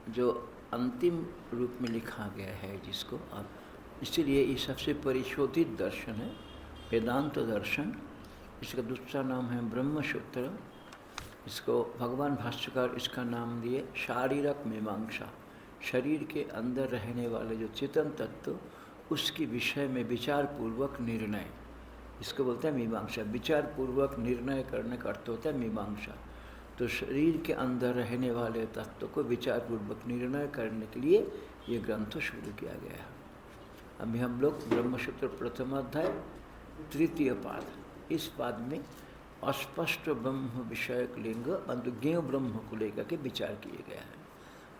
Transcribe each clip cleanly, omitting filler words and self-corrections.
जो अंतिम रूप में लिखा गया है जिसको अब, इसीलिए ये सबसे परिशोधित दर्शन है, वेदांत दर्शन। इसका दूसरा नाम है ब्रह्मसूत्र। इसको भगवान भाष्यकार इसका नाम दिए शारीरक मीमांसा। शरीर के अंदर रहने वाले जो चेतन तत्व, उसके विषय में विचार पूर्वक निर्णय, इसको बोलते हैं मीमांसा। विचार पूर्वक निर्णय करने का अर्थ होता है मीमांसा। तो शरीर के अंदर रहने वाले तत्व को विचार पूर्वक निर्णय करने के लिए ये ग्रंथ शुरू किया गया है। अभी हम लोग ब्रह्मसूत्र प्रथम अध्याय तृतीय पाद, इस पाद में अस्पष्ट ब्रह्म विषयक लिंग अनुज्ञेय ब्रह्म को लेकर के विचार किए गया है।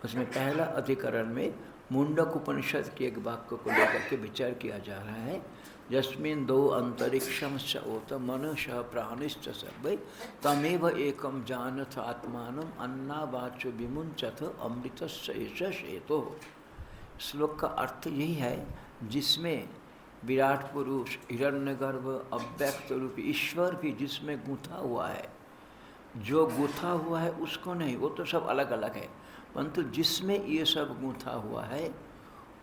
उसमें पहला अधिकरण में मुंडक उपनिषद के एक वाक्य को लेकर के विचार किया जा रहा है। यस्मिन् दो अंतरिक्षम स ओत मनः प्राणिश्च सर्वै तमेव एकम जानथ आत्मानम अन्नावाचो विमुंचथ अमृतस्य एष शेतो। श्लोक का अर्थ यही है, जिसमें विराट पुरुष, हिरण्यगर्भ, अव्यक्त रूप ईश्वर भी जिसमें गूंथा हुआ है, जो गूंथा हुआ है उसको नहीं, वो तो सब अलग अलग है, परंतु जिसमें ये सब गूंथा हुआ है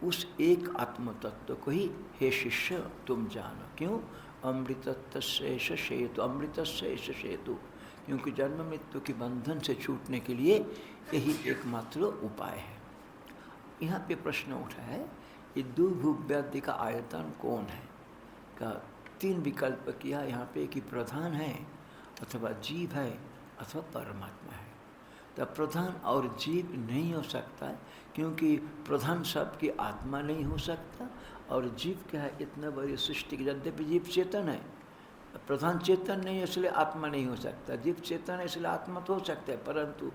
उस एक आत्म तत्व को ही हे शिष्य तुम जानो। क्यों? अमृतस्यैष सेतु, अमृतस्यैष सेतु, क्योंकि जन्म मृत्यु के बंधन से छूटने के लिए यही एकमात्र उपाय है। यहाँ पे प्रश्न उठा है, ये दुर्भुव्यादि का आयतन कौन है का तीन विकल्प किया यहाँ पे, कि प्रधान है अथवा जीव है अथवा परमात्मा है। तो प्रधान और जीव नहीं हो सकता है, क्योंकि प्रधान सबकी आत्मा नहीं हो सकता, और जीव क्या है, इतना बड़ी सृष्टि की, यद्यपि जीव चेतन है, प्रधान चेतन नहीं है इसलिए आत्मा नहीं हो सकता, जीव चेतन है इसलिए आत्मा तो हो सकता है, परंतु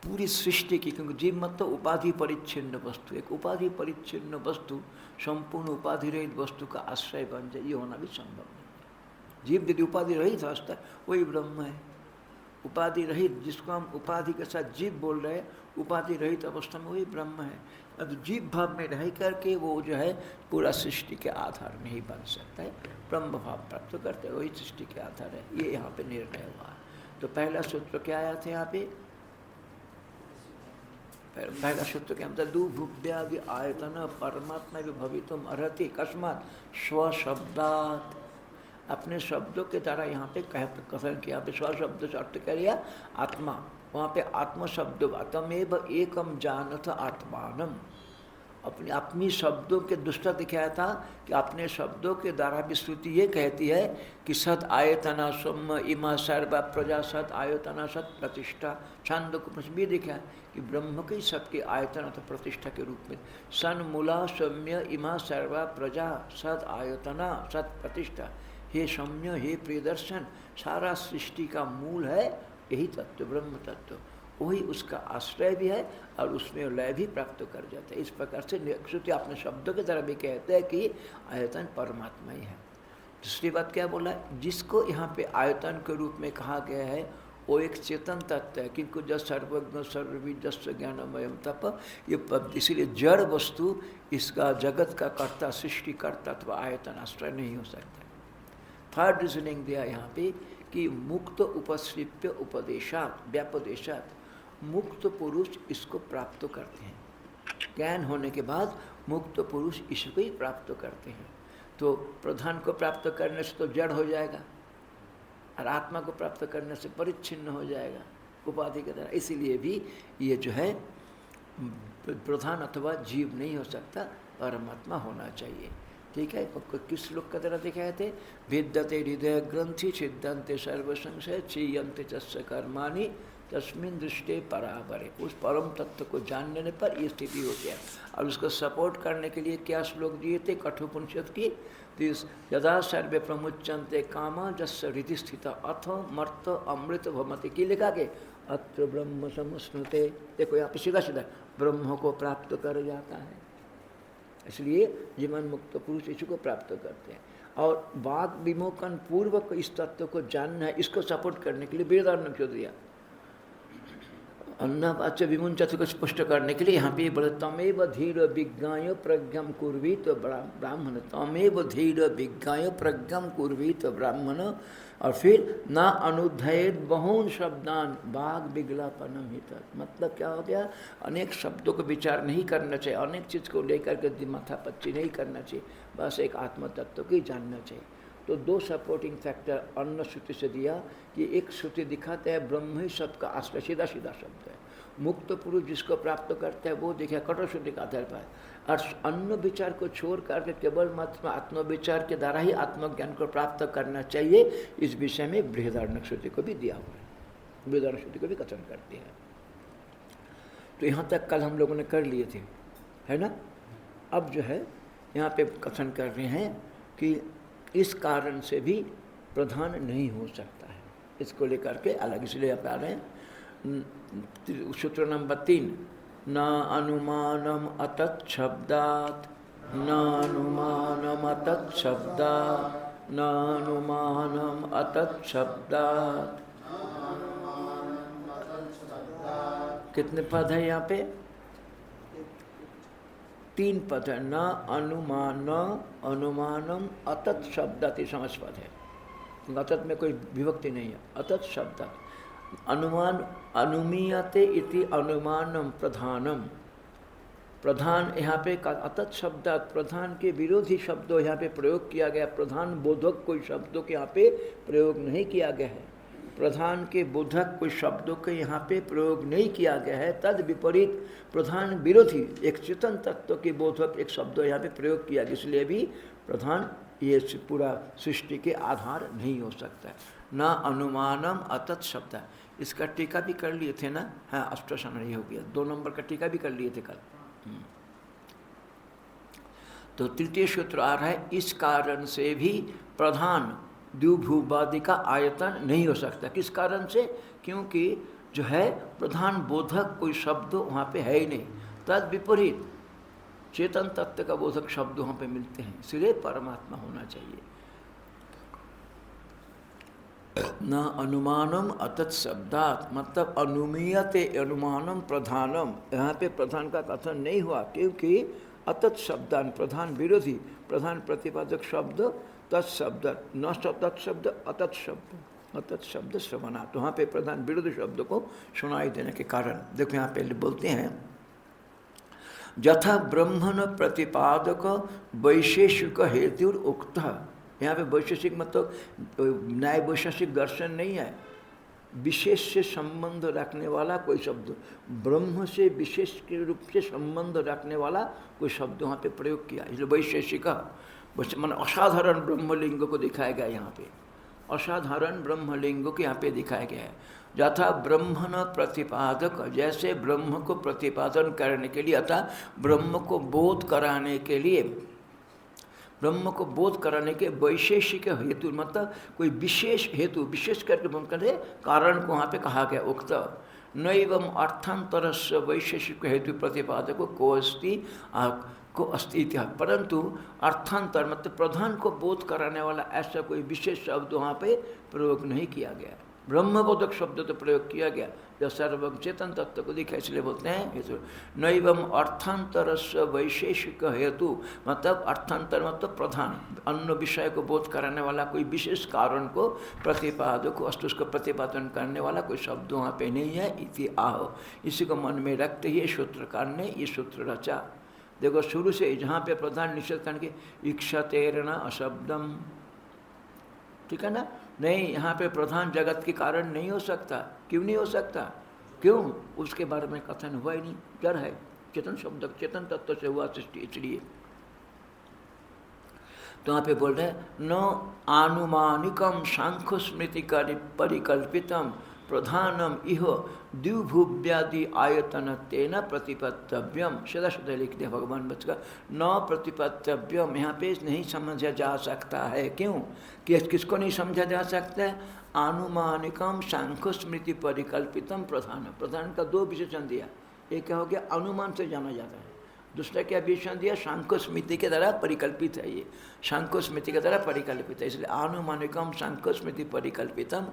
पूरी सृष्टि की, क्योंकि जीव मतलब उपाधि परिच्छिन्न वस्तु, एक उपाधि परिच्छिन्न वस्तु संपूर्ण उपाधि रहित वस्तु का आश्रय बन जाए, ये होना भी संभव नहीं। जीव यदि उपाधि रहित अवस्था है वही ब्रह्म है। उपाधि रहित, जिसको हम उपाधि के साथ जीव बोल रहे हैं, उपाधि रहित अवस्था में वही ब्रह्म है। अब जीव भाव में रह करके वो जो है पूरा सृष्टि के आधार नहीं बन सकता है, ब्रह्म भाव प्राप्त करते वही सृष्टि के आधार है, ये यहाँ पे निर्णय हुआ। तो पहला सूत्र क्या आया था यहाँ पे, पहला सूत्र क्या मतलब, दुर्भुव्यादि आयतन परमात्मा भी भवितुम अर्हति कस्मात् स्वशब्दात्, अपने शब्दों के द्वारा यहाँ पे कथन किया, पे स्वशब्द से अर्थ क्या लिया, आत्मा, वहाँ पे आत्म शब्द, तमेव एकम जानथ आत्मानम, अपनी शब्दों के दुष्ट दिखाया था कि अपने शब्दों के द्वारा भी श्रुति ये कहती है कि सत आयतना सोम इमा सर्वा प्रजा, सत आयतना सत प्रतिष्ठा, छांद को भी दिखा कि ब्रह्म के सबके आयतन अथवा प्रतिष्ठा के रूप में, सन मूला सौम्य इमा सर्वा प्रजा सत आयतना सत प्रतिष्ठा, हे सौम्य हे प्रियदर्शन, सारा सृष्टि का मूल है यही तत्व, ब्रह्म तत्व, वही उसका आश्रय भी है और उसमें लय भी प्राप्त कर जाता है। इस प्रकार से श्रुति अपने शब्दों के द्वारा भी कहते हैं कि आयतन परमात्मा ही है। दूसरी बात क्या बोला, जिसको यहाँ पे आयतन के रूप में कहा गया है वो एक चेतन तत्व है, क्योंकि जब सर्वज्ञ सर्वविद जस्य ज्ञानमयम तप, ये इसीलिए जड़ वस्तु इसका जगत का कर्ता सृष्टिकर्ता अथवा आयतन आश्रय नहीं हो सकता। थर्ड रीजनिंग दिया यहाँ पे कि मुक्त उपसृप्य उपदेशात व्यापदेशात, मुक्त पुरुष इसको प्राप्त करते हैं, ज्ञान होने के बाद मुक्त पुरुष इसको ही प्राप्त करते हैं। तो प्रधान को प्राप्त करने से तो जड़ हो जाएगा और आत्मा को प्राप्त करने से परिच्छिन्न हो जाएगा उपाधि के द्वारा, इसीलिए भी ये जो है प्रधान अथवा जीव नहीं हो सकता, परमात्मा होना चाहिए। ठीक है, किस श्लोक का तरह दिखाए थे, विद्यते हृदय ग्रंथि सिद्धंते सर्वसंशय क्षीयंते तस्य कर्माणि तस्मिन् दृष्टे परावरे, उस परम तत्व को जानने पर ये स्थिति होती है। और उसको सपोर्ट करने के लिए क्या श्लोक दिए थे कठोपनिषद की, यदा सर्वे प्रमुच्यन्ते कामा जस्य हृदि स्थित अथ मर्त अमृत भमति, की लिखा के अत्र ब्रह्म समुष्णुते, देखो यहाँ पे सीधा सीधा ब्रह्म को प्राप्त कर जाता है, इसलिए जीवन मुक्त पुरुष इसी को प्राप्त करते हैं। और वाग विमोचन पूर्वक इस तत्व को जानना है, इसको सपोर्ट करने के लिए वेदांत क्यों दिया, अन्नवाच्य विमुंचति को स्पष्ट करने के लिए यहाँ पे बोले तमेव धीर विज्ञाय प्रज्ञम कुर्वीत ब्राह्मण, तमेव धीर विज्ञाय प्रज्ञम कुर्वीत ब्राह्मण। और फिर न अनुधयेत बहून शब्दान बाघ विगलापनम हित। मतलब क्या हो गया, अनेक शब्दों को विचार नहीं करना चाहिए, अनेक चीज़ को लेकर के माथा पच्ची नहीं करना चाहिए, बस एक आत्म तत्व को ही जानना चाहिए। तो दो सपोर्टिंग फैक्टर अन्न श्रुति से दिया कि एक श्रुति दिखाते हैं ब्रह्म ही सबका आश्रय, सीधा सीधा शब्द है। मुक्त पुरुष जिसको प्राप्त करता है वो देखिए कठोर श्रुति का आधार पर। और अन्न विचार को छोड़ करके केवल मात्र आत्मविचार के द्वारा ही आत्मज्ञान को प्राप्त करना चाहिए, इस विषय में बृहदारण्यक श्रुति को भी दिया हुआ है, बृहदारण्यक श्रुति को भी कथन करती है। तो यहाँ तक कल हम लोगों ने कर लिए थे, है ना। अब जो है यहाँ पे कथन कर रहे हैं कि इस कारण से भी प्रधान नहीं हो सकता है, इसको लेकर के अलग इसलिए आप आ रहे हैं। सूत्र नंबर 3, न अनुमानम अतत् शब्दात्, न अनुमानम अतत् शब्दात्, न अनुमानम अतत् शब्दात्। कितने पद है यहाँ पे? 3 पद है। न अनुमान अनुमानम अतत् शब्दात्, समझ पद है। अतत् में कोई विभक्ति नहीं है, अतत् शब्दात्। अनुमान अनुमीयते इति अनुमानम प्रधानम, प्रधान यहाँ पे अतत् शब्दात् प्रधान के विरोधी शब्दों यहाँ पे प्रयोग किया गया, प्रधान बोधक कोई शब्दों के यहाँ पे प्रयोग नहीं किया गया है, प्रधान के बोधक कोई शब्दों के यहाँ पे प्रयोग नहीं किया गया है। तद विपरीत प्रधान विरोधी एक चेतन तत्व के बोधक एक शब्द यहाँ पे प्रयोग किया गया, इसलिए भी प्रधान ये पूरा सृष्टि के आधार नहीं हो सकता है। न अनुमानम अतत् शब्द, इसका टीका भी कर लिए थे ना, हाँ अष्टोशन नहीं हो गया, 2 नंबर का टीका भी कर लिए थे कल। तो तृतीय सूत्र आ रहा है, इस कारण से भी प्रधान द्विभुवादि का आयतन नहीं हो सकता। किस कारण से? क्योंकि जो है प्रधान बोधक कोई शब्द वहाँ पे है ही नहीं, तद विपरीत चेतन तत्व का बोधक शब्द वहाँ पे मिलते हैं, इसलिए परमात्मा होना चाहिए। न अनुमानम अतत् शब्दात्, मतलब अनुमीयते अनुमानम प्रधानम, यहाँ पे प्रधान का कथन नहीं हुआ क्योंकि अतत् शब्दान प्रधान विरोधी, प्रधान प्रतिपादक शब्द तत्शब्द, न तत्शब्द अतत् शब्द, अतत् शब्द श्रवणा, तो वहाँ पे प्रधान विरोधी शब्द को सुनाई देने के कारण देखो यहाँ पे बोलते हैं यथा ब्रह्मण प्रतिपादक वैशेषिक हेतु उक्त। यहाँ पे वैशेषिक मतलब न्याय वैशेषिक दर्शन नहीं है, विशेष से संबंध रखने वाला कोई शब्द, ब्रह्म से विशेष के रूप से संबंध रखने वाला कोई शब्द वहाँ पे प्रयोग किया, इसलिए वैशेषिक मान असाधारण ब्रह्मलिंग को दिखाया गया। यहाँ पे असाधारण ब्रह्मलिंग को यहाँ पे दिखाया गया है। यथा ब्रह्मण प्रतिपादक, जैसे ब्रह्म को प्रतिपादन करने के लिए अर्थात ब्रह्म को बोध कराने के लिए, ब्रह्म को बोध कराने के वैशेषिक हेतु मतलब कोई विशेष हेतु, विशेष करके बोलते कारण को वहाँ पे कहा गया उक्त। नैवम अर्थांतरस्य वैशेषिक हेतु प्रतिपादक को अस्ति को अस्तित्व, परंतु अर्थांतर मतलब प्रधान को बोध कराने वाला ऐसा कोई विशेष शब्द वहाँ पे प्रयोग नहीं किया गया। ब्रह्मबोधक शब्द तो प्रयोग किया गया जो सर्वज्ञ चेतन तत्व को दिखा, इसलिए बोलते हैं हेतु। नैवम अर्थांतरस्य वैशेषिक हेतु, मतलब अर्थांतर मतलब प्रधान अन्य विषय को बोध कराने वाला कोई विशेष कारण को प्रतिपादक अस्तु उसको प्रतिपादन करने वाला कोई शब्द वहाँ पे नहीं है। इति आहो, इसी को मन में रखते ही सूत्रकार ने ये सूत्र रचा। देखो शुरू से जहाँ पे प्रधान निषेध करने के इक्षतेरना अशब्दम, ठीक है ना, नहीं यहाँ पे प्रधान जगत के कारण नहीं हो सकता। क्यों नहीं हो सकता? क्यों? उसके बारे में कथन हुआ ही नहीं, जड़ है, चेतन शब्द चेतन तत्व से हुआ सृष्टि, इसलिए तो यहाँ पे बोल रहे हैं न आनुमानिकम सांख्य स्मृति परिकल्पितम प्रधानम इह द्विभुव्यादि आयतन तेन प्रतिपत्तव्यम, सदा सदा लिख दिया भगवान बच का, न प्रतिपत्तव्यम यहाँ पे नहीं समझा जा सकता है। क्यों? कि किसको नहीं समझा जा सकता है? आनुमानिकम सांख्य स्मृति परिकल्पितम प्रधानम, प्रधान का 2 विशेषण दिया, एक क्या हो गया अनुमान से जाना जाता है, दूसरा क्या विशेषण दिया सांख्य स्मृति के द्वारा परिकल्पित है, ये सांख्य स्मृति के द्वारा परिकल्पित है, इसलिए आनुमानिकम सांख्य स्मृति परिकल्पितम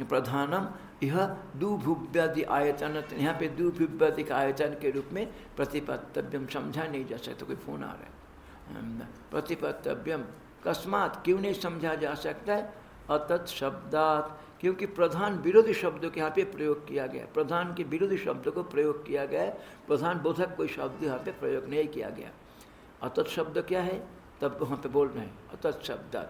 प्रधानम यह दुभुव्यादि आयतन, यहाँ पे दुभुव्यादि का आयतन के रूप में प्रतिपत्तव्यम समझा नहीं जा सकता। कोई फोन आ रहा है। प्रतिपत्तव्यम कस्मात, क्यों नहीं समझा जा सकता है? अतत् शब्दात, क्योंकि प्रधान विरोधी शब्दों के यहाँ पे प्रयोग किया गया, प्रधान के विरोधी शब्दों को प्रयोग किया गया है, प्रधान बोधक कोई शब्द यहाँ पे प्रयोग नहीं किया गया। अतत् शब्द क्या है? तब वहाँ पे बोल रहे हैं अतत् शब्दात।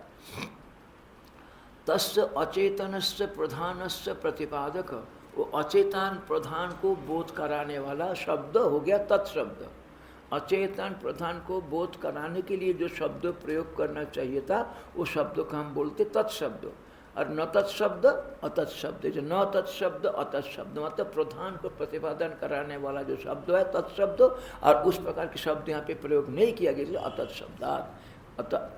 तस्य अचेतनस्य प्रधानस्य प्रतिपादक, वो अचेतन प्रधान को बोध कराने वाला शब्द हो गया तत्शब्द। अचेतन प्रधान को बोध कराने के लिए जो शब्द प्रयोग करना चाहिए था वो शब्द को हम बोलते तत्शब्द। और न तत्शब्द अतत्शब्द, जो न तत्शब्द अतत्शब्द मतलब प्रधान को प्रतिपादन कराने वाला जो शब्द है तत्शब्द, और उस प्रकार के शब्द यहाँ पे प्रयोग नहीं किया गया इसलिए अतत्शब्दात।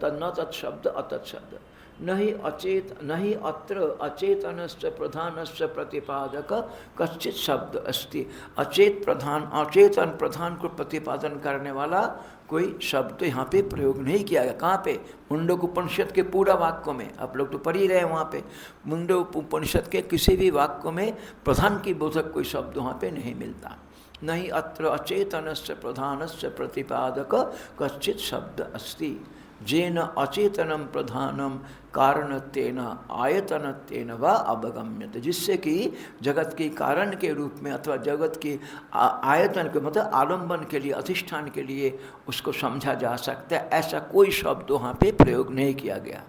न तत्शब्द अतत्शब्द। नहीं अत्र अचेतनस्य प्रधानस्य प्रतिपादक कश्चित शब्द अस्ति। अचेतन प्रधान को प्रतिपादन करने वाला कोई शब्द यहाँ पे प्रयोग नहीं किया गया। कहाँ पे? मुंडक उपनिषद के पूरा वाक्य में, आप लोग तो पढ़ ही रहे हैं वहाँ पे। मुंडक उपनिषद के किसी भी वाक्य में प्रधान की बोधक कोई शब्द वहाँ पे नहीं मिलता। नहीं अत्र अचेतनस्य प्रधानस्य प्रतिपादक कश्चित शब्द अस्ति जेन अचेतनम प्रधानम कारणत्वेन आयतनत्वेन व अवगम्यते, जिससे कि जगत के कारण के रूप में अथवा जगत के आयतन के मतलब आलम्बन के लिए, अधिष्ठान के लिए उसको समझा जा सकता है। ऐसा कोई शब्द वहाँ पे प्रयोग नहीं किया गया,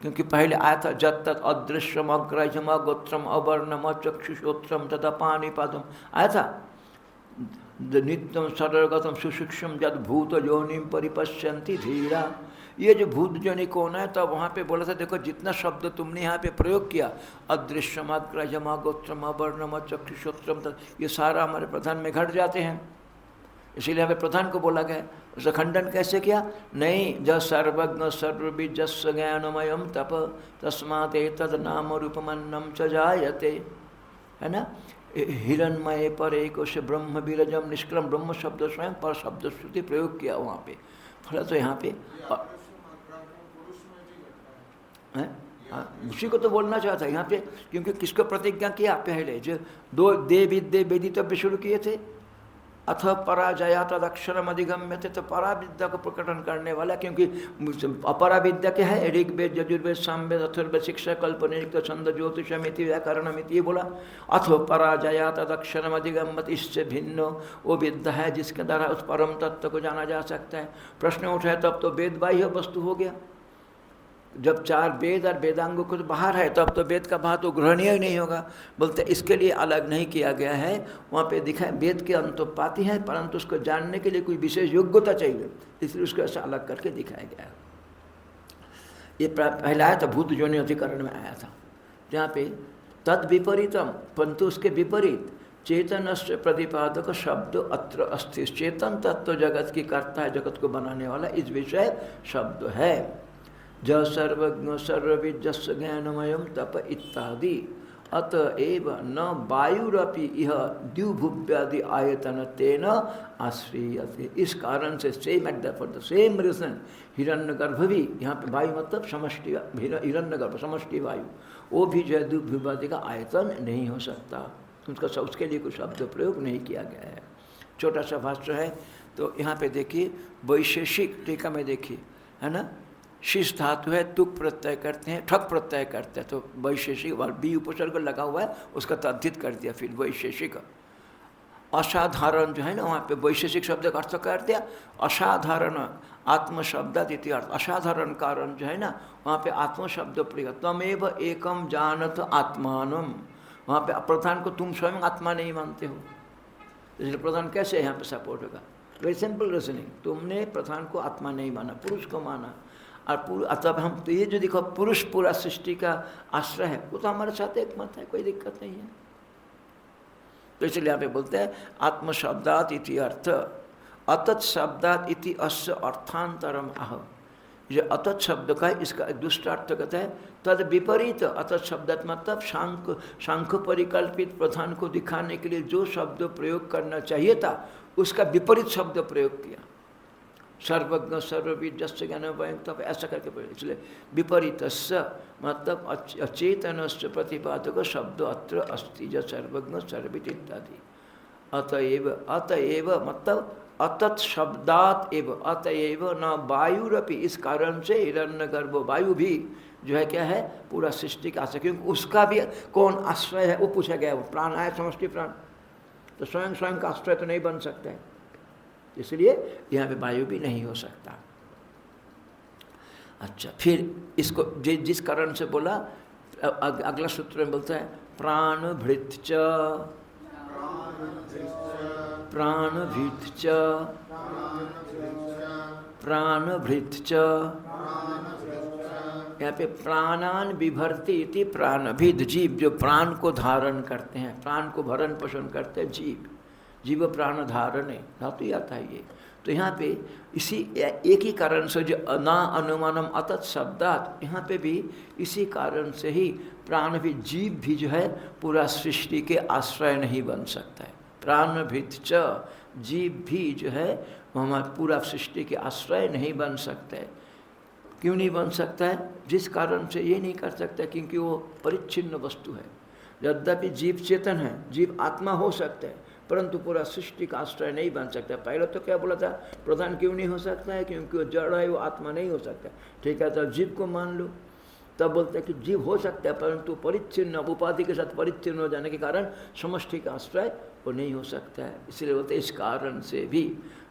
क्योंकि पहले आया था जत तत् अदृश्यम अग्रह्यम अगोत्रम अवर्णम अचक्षुश्रोत्रम तथा पाणिपादम आया था। नित्यम सर्वगतम सुसूक्ष्म जद भूत योनिम परिपश्यन्ति धीरा, ये जो भूत जोनि कौन है? तो वहाँ पे बोला था देखो जितना शब्द तुमने यहाँ पे प्रयोग किया अदृश्यम अग्रह्यम अगोत्रम अवर्णम चक्षुश्रोत्रम, ये सारा हमारे प्रधान में घट जाते हैं, इसीलिए हमें प्रधान को बोला गया। उसका खंडन कैसे किया? नहीं, ज सर्वज्ञ सर्वविद जस्य ज्ञानमयम तप तस्मात् एतद् नाम रूपमन्नम च जायते, है ना। हिरण्मय पर एक से ब्रह्म विरजम निष्क्रम, ब्रह्म शब्द स्वयं पर शब्द श्रुति प्रयोग किया वहाँ पे। थोड़ा तो यहाँ पे उसी को तो बोलना चाहता है यहाँ पे, क्योंकि किसको प्रतिज्ञा किया पहले? जो दो दे विद्ये वेदितव्य शुरू किए थे, अथ पराजया तदक्षरम अधिगम्य थे, तो पराविद्या को प्रकटन करने वाला, क्योंकि अपरा विद्या क्या है? ऋग्वेद यजुर्वेद सामवेद अथर्ववेद शिक्षा कल्पनिक छंद ज्योतिषमिति व्याकरणमिति, ये बोला। अथ पराजया तदक्षरम अधिगम्यते, इससे भिन्न वो विद्या है जिसके द्वारा उस परम तत्व को जाना जा सकता है। प्रश्न उठा तब तो वेद बाह्य वस्तु हो गया, जब चार वेद और वेदांगों को बाहर है तब तो वेद का बात तो ग्रहणीय ही नहीं होगा। बोलते इसके लिए अलग नहीं किया गया है, वहाँ पे दिखा वेद के अंतोपाति है, परंतु उसको जानने के लिए कोई विशेष योग्यता चाहिए, इसलिए उसको ऐसा अलग करके दिखाया गया है। ये पहले आया था भूत योनि अधिकरण में आया था, जहाँ पे तद विपरीतम, परंतु उसके विपरीत चेतनस्य प्रतिपादक शब्द अत्र अस्ति, चेतन तत्व जगत की कर्ता है, जगत को बनाने वाला, इस विषय शब्द है। ज सर्वज्ञ सर्वविद जस्य ज्ञानमयम तप इत्यादि, अतएव न वायुरपि इह द्युभुव्यादि आयतन तेन आश्रयते। इस कारण से same at the for the same reason हिरण्यगर्भ भी, यहाँ पे वायु मतलब समष्टि, हिरण्यगर्भ समष्टि वायु, वो भी जो है द्युभुव्यादि का आयतन नहीं हो सकता, उसके लिए कोई शब्द प्रयोग नहीं किया गया है। छोटा सा भाष्य है, तो यहाँ पे देखिए वैशेषिक टीका में देखिए, है ना, शीश धातु है, तुक प्रत्यय करते हैं, ठक प्रत्यय करते हैं, तो वैशेषिक बी उपसर्ग लगा हुआ है उसका तद्धित कर दिया, फिर वैशेषिक। असाधारण जो है ना, वहाँ पे वैशेषिक शब्द का अर्थ कर दिया असाधारण आत्म शब्दात इति अर्थ। असाधारण कारण जो है ना, वहाँ पे आत्म शब्द प्रयोग, तमेव एकम जानत आत्मानम, वहाँ पे प्रधान को तुम स्वयं आत्मा नहीं मानते हो, इसलिए प्रधान कैसे यहाँ पे सपोर्ट होगा? वेरी सिंपल रीजनिंग, तुमने प्रधान को आत्मा नहीं माना, पुरुष को माना, और तब हम तो ये जो देखो पुरुष पूरा सृष्टि का आश्रय है, वो तो हमारे साथ एक मत है, कोई दिक्कत नहीं है। तो इसलिए यहाँ पे बोलते हैं आत्म शब्दात इति अर्थ, अतत् शब्दात इति अस्य अर्थांतरम आह। जो अतत् शब्द का है इसका दूसरा अर्थ कहता है तद विपरीत। अतत् शब्दात मतलब सांख्य परिकल्पित प्रधान को दिखाने के लिए जो शब्द प्रयोग करना चाहिए था उसका विपरीत शब्द प्रयोग किया। सर्वज्ञ सर्वविद जस्य ज्ञान वयं तब ऐसा करके पढ़े। इसलिए विपरीतस्य मतलब अचेतनस्य प्रतिपादक शब्द अत्र अस्ति ज सर्वज्ञ सर्वविद इत्यादि। अतएव मतलब अतत् शब्दात एव, अतएव न वायुरपि, इस कारण से हिरण्यगर्भ वायु भी जो है क्या है, पूरा सृष्टि का आश्रय, क्योंकि उसका भी कौन आश्रय है वो पूछा गया। वो प्राण आया समष्टि प्राण, तो स्वयं स्वयं का आश्रय तो नहीं बन सकता है, इसलिए यहाँ पे वायु भी नहीं हो सकता। अच्छा, फिर इसको जिस कारण से बोला, अगला सूत्र में बोलता है प्राणभृत च, प्राणभृत च, प्राणभृत च, यहाँ पे प्राणान विभर्ति इति प्राणभिद, जीव जो प्राण को धारण करते हैं, प्राण को भरण पोषण करते हैं, जीव जीव प्राण धारण है, धातु आता है ये। तो यहाँ पे इसी एक ही कारण से जो न अनुमानम अतत् शब्दात, यहाँ पे भी इसी कारण से ही प्राण भी, जीव भी जो है पूरा सृष्टि के आश्रय नहीं बन सकता है। प्राणभित च, जीव भी जो है हमारा पूरा सृष्टि के आश्रय नहीं बन सकता है। क्यों नहीं बन सकता है? जिस कारण से ये नहीं कर सकता क्योंकि वो परिच्छिन्न वस्तु है। यद्यपि जीव चेतन है, जीव आत्मा हो सकता है, परंतु पूरा सृष्टि का आश्रय नहीं बन सकता। पहले तो क्या बोला था, प्रधान क्यों नहीं हो सकता है? क्योंकि वो जड़ है, वो आत्मा नहीं हो सकता। ठीक है, तो जीव को मान लो, तब बोलते हैं कि जीव हो सकता है, परंतु परिच्छिन्न, उपाधि के साथ परिच्छिन्न हो जाने के कारण समष्टि का आश्रय वो नहीं हो सकता है। इसलिए बोलते इस कारण से भी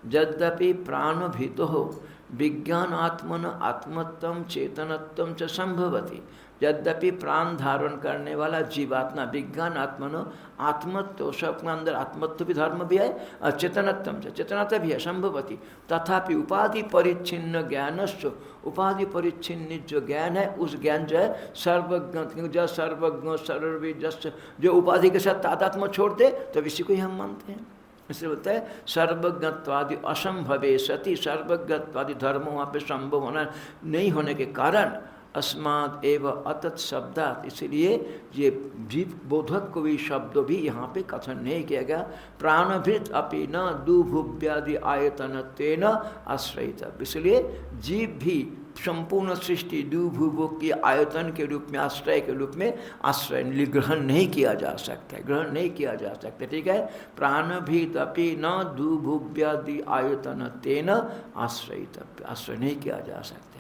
यद्यपि प्राणभीतो हो विज्ञानात्मन आत्मत्वम चेतनत्वम च संभवति, यद्यपि प्राण धारण करने वाला जीवात्मा विज्ञान आत्मनो आत्मत्व, सबके अंदर आत्मत्व भी धर्म भी है और चेतनत्व से चेतनता भी है, संभवती। तथापि उपाधि परिच्छिन्न ज्ञानस्व, उपाधि परिच्छिन्न जो ज्ञान है उस ज्ञान जो है सर्वज्ञ, जो सर्वज्ञ सर्वविद, जस जो उपाधि के साथ तादात्म्य छोड़ दे तो इसी को ही हम मानते हैं। इसलिए बोलता है सर्वज्ञत्वादि असंभवे सति, सर्वज्ञत्वादि धर्म वहाँ पे संभव होना नहीं होने के कारण अस्मात् एव अतत् शब्दात्, इसलिए ये जीव बोधक को भी शब्द भी यहाँ पे कथन नहीं किया गया। प्राणभृत अपि न दुभुव्यादि आयतनत्वेन आश्रयित, इसलिए जीव भी संपूर्ण सृष्टि दुभुवों की आयतन के रूप में, आश्रय के रूप में आश्रय ग्रहण नहीं किया जा सकता, ग्रहण नहीं किया जा सकता। ठीक है, प्राणभृत अपि न दुभुव्यादि आयतनत्वेन आश्रयित, आश्रय नहीं किया जा सकता।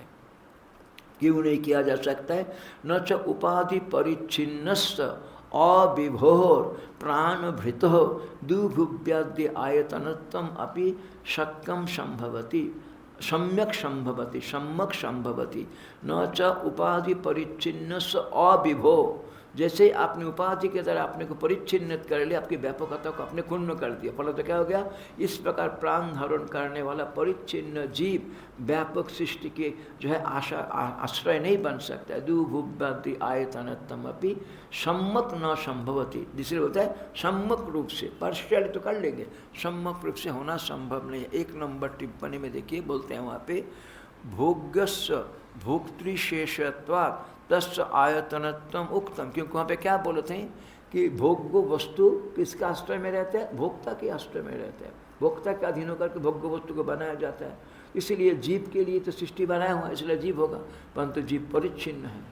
क्यों नहीं किया जा सकता है? न च उपाधि परिच्छिन्नस्य अविभोर प्राणभृतो दुभुव्यादि आयतनत्वम अपि शक्यम संभवति, सम्यक संभवति, सम्यक संभवति। न च उपाधि परिच्छिन्नस्य अविभो, जैसे आपने उपाधि के द्वारा अपने को परिच्छिन्नित कर लिया, आपकी व्यापकता को अपने क्षुण्ण कर दिया, फल तो क्या हो गया? इस प्रकार प्राण धारण करने वाला परिच्छिन्न जीव व्यापक सृष्टि के जो है आश्रय नहीं बन सकता है। दुभुव्यादि आयतनत्वम अपि सम्यक न संभवति, जिससे होता है सम्यक रूप से, पार्शियली तो कर लेंगे, सम्यक रूप से होना संभव नहीं है। 1 नंबर टिप्पणी में देखिए, बोलते हैं वहाँ पे भोग्यस्य भोक्तृशेषत्वात् तस्य आयतनत्वम उक्तम, क्योंकि वहाँ पे क्या बोलते हैं कि भोग्य वस्तु किसके आश्रय में रहते हैं? भोक्ता के आश्रय में रहते हैं, भोक्ता के अधीन होकर के भोग्य वस्तु को बनाया जाता है। इसीलिए जीव के लिए तो सृष्टि बनाया हुआ, इसलिए जीव होगा, परंतु जीव परिच्छिन्न है,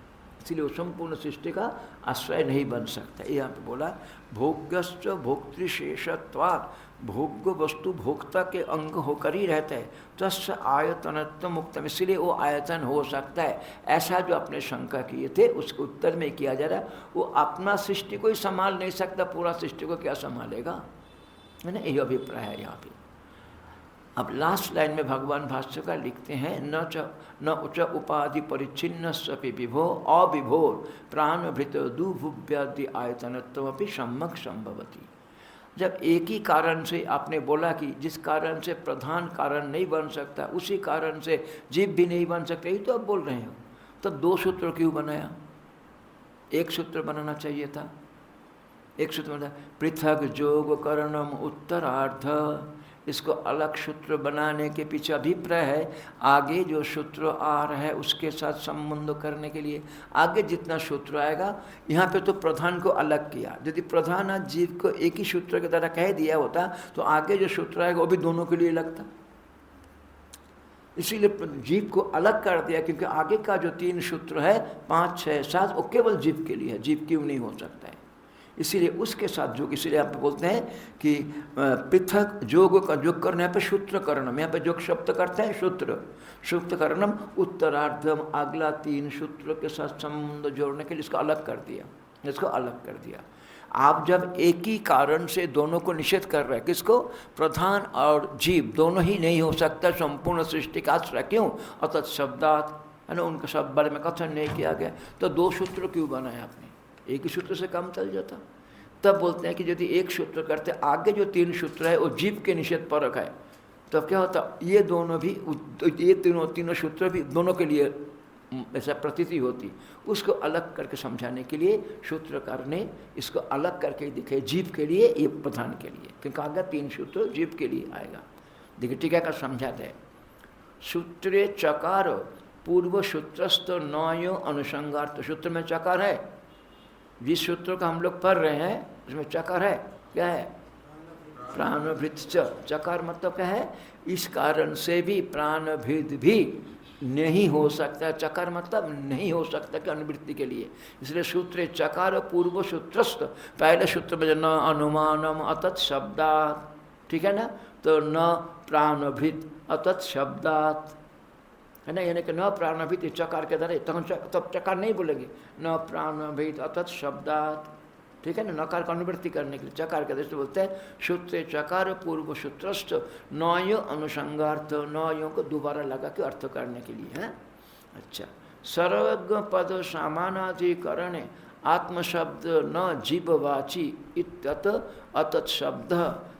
इसलिए वो संपूर्ण सृष्टि का आश्रय नहीं बन सकता। यहाँ पे बोला भोग्यश्च भोक्तृशेषत्वात्, भोग्य वस्तु भोक्ता के अंग होकर ही रहता है। तस्य आयतनत्व मुक्तम, इसलिए वो आयतन हो सकता है। ऐसा जो आपने शंका किए थे उसके उत्तर में किया जा रहा है, वो अपना सृष्टि को ही संभाल नहीं सकता, पूरा सृष्टि को क्या संभालेगा, है ना? यही अभिप्राय है यहाँ पे। अब लास्ट लाइन में भगवान भाष्यकार लिखते हैं न उच्च उपाधि परिच्छिन्नस्यपि विभो अविभोर प्राणभृत दुभुव्यादि आयतनत्वमपि सम्यक् संभवति। जब एक ही कारण से आपने बोला कि जिस कारण से प्रधान कारण नहीं बन सकता उसी कारण से जीव भी नहीं बन सकता, यही तो आप बोल रहे हो, तो 2 सूत्र क्यों बनाया? 1 सूत्र बनाना चाहिए था। 1 सूत्र बनाया पृथक जोग करणम उत्तरार्ध, इसको अलग सूत्र बनाने के पीछे अभिप्राय है आगे जो सूत्र आ रहा है उसके साथ संबंध करने के लिए। आगे जितना सूत्र आएगा, यहाँ पे तो प्रधान को अलग किया, यदि प्रधान और जीव को एक ही सूत्र के द्वारा कह दिया होता तो आगे जो सूत्र आएगा वो भी दोनों के लिए लगता। इसीलिए जीव को अलग कर दिया, क्योंकि आगे का जो 3 सूत्र है 5, 6, 7 वो केवल जीव के लिए है, जीव क्यों नहीं हो सकता है। इसीलिए उसके साथ योग, इसीलिए आप बोलते हैं कि पृथक योग का योग करने पे सूत्र करणम, यहाँ पे योग शब्द करते हैं सूत्र करणम उत्तरार्धम, अगला 3 सूत्र के साथ संबंध जोड़ने के लिए इसको अलग कर दिया। आप जब एक ही कारण से दोनों को निषेध कर रहे हैं, किसको, प्रधान और जीव दोनों ही नहीं हो सकता संपूर्ण सृष्टि का आश्रय, क्यों, अतः शब्दात है ना, उनके शब्द बारे में कथन नहीं किया गया, तो 2 सूत्र क्यों बनाए आपने, एक ही सूत्र से काम चल जाता। तब बोलते हैं कि यदि एक सूत्र करते आगे जो 3 सूत्र है वो जीव के निषेध परक है, तब तो क्या होता, ये दोनों भी, ये तीनों सूत्र भी दोनों के लिए ऐसा प्रतीति होती, उसको अलग करके समझाने के लिए सूत्रकार ने इसको अलग करके दिखे, जीव के लिए, ये प्रधान के लिए, क्योंकि आगे 3 सूत्र जीव के लिए आएगा। देखिए टीका का समझाते हैं, सूत्रे चकार पूर्व सूत्रस्थ नयो अनुसंगार्थ, सूत्र में चकार है, जिस सूत्र का हम लोग पढ़ रहे हैं उसमें चकार है, क्या है, प्राणभृत। चकार मतलब क्या है, इस कारण से भी प्राणभृत भी नहीं हो सकता, चकार मतलब नहीं हो सकता कि अनुवृत्ति के लिए, इसलिए सूत्र चकार पूर्व सूत्रस्थ, पहले सूत्र में न अनुमानम अतत शब्दात, ठीक है ना, तो न प्राणभृत अतत शब्दात है ना, यानी कि न प्राणभृत चकार के द्वारा, तब चकार नहीं बोलेंगे, न प्राणभृत अतत शब्दात, ठीक है ना, नकार का अनुवृत्ति करने के लिए चकार के दृष्टि बोलते हैं, सूत्र चकार पूर्व सूत्रस्थ नयो अनुसंगार्थ, नयों को दोबारा लगा के अर्थ करने के लिए है। अच्छा, सर्वज्ञ पद सामानाधिकरण आत्मशब्द न जीववाची इत्यत अतत शब्द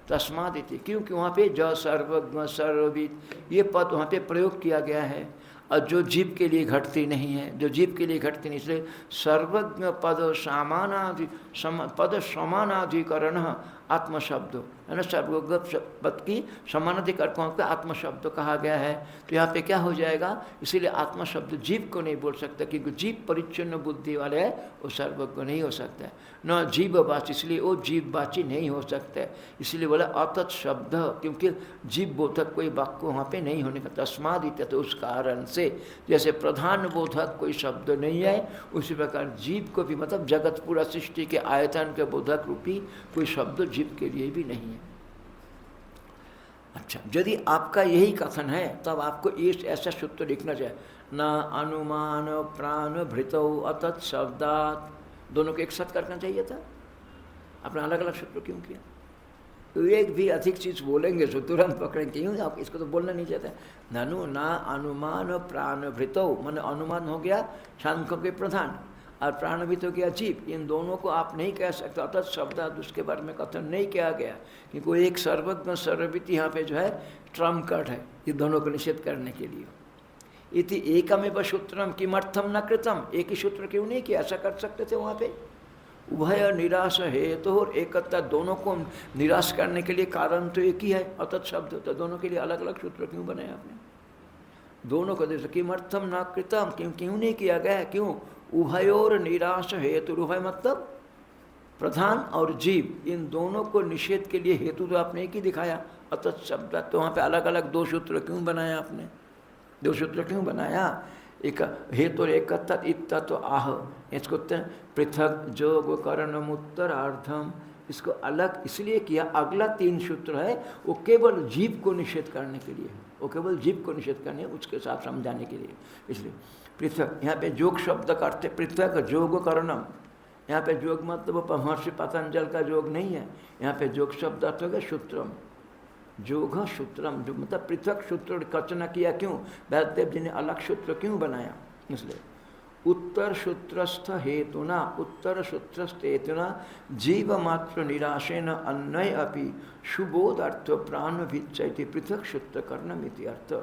तस्मादिति, क्योंकि वहाँ पे ज सर्वज्ञ सर्वविद ये पद वहाँ पे प्रयोग किया गया है, और जो जीव के लिए घटती नहीं है, जो जीव के लिए घटती नहीं, इसलिए सर्वज्ञ पद समानाधिकरण आत्मशब्द है ना, सर्वज्ञ पद की समानाधिकरण को आत्मशब्द कहा गया है, तो यहाँ पे क्या हो जाएगा, इसीलिए आत्मशब्द जीव को नहीं बोल सकता, क्योंकि जीव परिच्छिन्न बुद्धि वाले है, वो सर्वज्ञ नहीं हो सकता है, न जीववाची, इसलिए वो जीववाची नहीं हो सकता है, इसलिए बोला अतत शब्द, क्योंकि जीव बोधक कोई वाक्य वहाँ पे नहीं होने का, तस्माद इत्यत, उस कारण से, जैसे प्रधान बोधक कोई शब्द नहीं है, उसी प्रकार जीव को भी, मतलब जगत पूरा सृष्टि के आयतन के बोधक रूपी कोई शब्द जीव के लिए भी नहीं है। अच्छा, यदि आपका यही कथन है तब आपको इस ऐसा सूत्र लिखना चाहिए, न अनुमान प्राण भृतौ अतत शब्दात, दोनों को एक साथ करना चाहिए था, आपने अलग अलग सूत्र क्यों किया, तो एक भी अधिक चीज़ बोलेंगे तो तुरंत पकड़ेंगे, क्यों आप इसको तो बोलना नहीं चाहते, ननु ना अनुमान प्राण भृतौ, मन अनुमान हो गया सांख्यों के प्रधान, और प्राणभृत हो गया जीव, इन दोनों को आप नहीं कह सकते, अतत शब्दात उसके बारे में कथन नहीं किया गया, क्योंकि एक सर्वज्ञ सर्वविद यहाँ पे जो है ट्रम्प कार्ड है, ये दोनों को निषेध करने के लिए। इति एकमेव सूत्रम किमर्थम न कृतम, एक ही सूत्र क्यों नहीं किया, ऐसा कर सकते थे वहाँ पे, उभय निराश हेतु तो और एकता, दोनों को निराश करने के लिए कारण तो एक ही है, अतत शब्द, तो दोनों के लिए अलग अलग सूत्र क्यों बनाए आपने, दोनों को देखो किमर्थम न कृतम, क्यों नहीं किया गया, क्यों, उभयोर निराश हेतु, उभय मतलब प्रधान और जीव, इन दोनों को निषेध के लिए हेतु तो आपने एक ही दिखाया, अतत शब्द, तो वहाँ पे अलग अलग 2 सूत्र क्यों बनाया आपने, 2 सूत्र क्यों बनाया, एक हेतु एक इत्ता तो आह, इसको पृथक जोग करणम उत्तरार्धम, इसको अलग इसलिए किया, अगला 3 सूत्र है वो केवल जीव को निषेध करने के लिए, वो केवल जीव को निषेध करने, उसके साथ समझाने के लिए, इसलिए पृथक, यहाँ पे जोग शब्द का अर्थ पृथक जोग करणम, यहाँ पे जोग मतलब महर्षि पतंजल का जोग नहीं है, यहाँ पे जोग शब्द अर्थ हो गया सूत्रम, जोग सूत्रम, जो मतलब पृथक सूत्र रचना किया, क्यों, व्यासदेव जी ने अलग सूत्र क्यों बनाया, इसलिए उत्तर सूत्रस्थ हेतुना, उत्तर सूत्रस्थ हेतुना जीव मात्र निराशेन अन्वय अपि सुबोध अर्थ प्राण भिच्चैति पृथक सूत्र कर्णमिति अर्थ,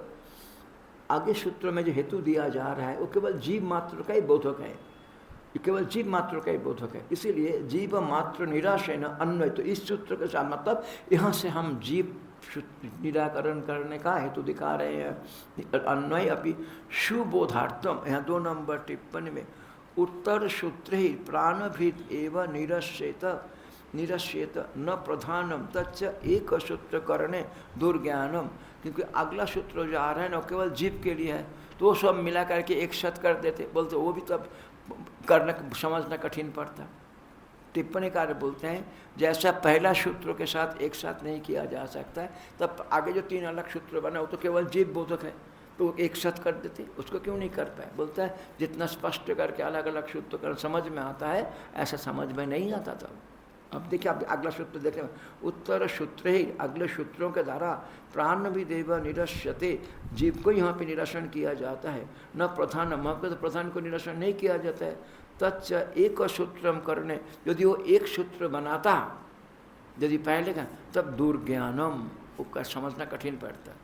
आगे सूत्र में जो हेतु दिया जा रहा है वो केवल जीव मात्र का ही बोधक है, केवल जीव मात्र का ही बोधक है, इसीलिए जीव मात्र निराशेन अन्वय, तो इस सूत्र के साथ मतलब यहाँ से हम जीव निराकरण करने का हेतु दिखा रहे हैं, अन्वय अपि सुबोधार्थम, यहाँ 2 नंबर टिप्पणी में उत्तर सूत्र ही प्राणभृत एवं निरस्येत, निरस्येत न प्रधानम तच्च एक सूत्र करने दुर्ज्ञानम, क्योंकि अगला सूत्र जो आ रहा है ना केवल जीव के लिए है, तो वो सब मिला करके एक शत कर देते, बोलते वो भी तब करना समझना कठिन पड़ता। टिप्पणीकार बोलते हैं जैसा पहला सूत्रों के साथ एक साथ नहीं किया जा सकता है, तब आगे जो 3 अलग सूत्र बना वो तो केवल जीव बोधक है, तो एक साथ कर देते, उसको क्यों नहीं कर पाए। बोलता है जितना स्पष्ट करके अलग अलग सूत्र कर समझ में आता है, ऐसा समझ में नहीं आता था। अब देखिए, आप अगला सूत्र देखें, उत्तर सूत्र ही अगले सूत्रों के द्वारा प्राण भी देव निरस्यते, जीव को यहाँ पे निरसन किया जाता है। न प्रधान, तो प्रधान को निरसन नहीं किया जाता है। तच्च एक सूत्रम करने, यदि वो एक सूत्र बनाता, यदि पहले का, तब दुर्ज्ञानम, उसका समझना कठिन पड़ता।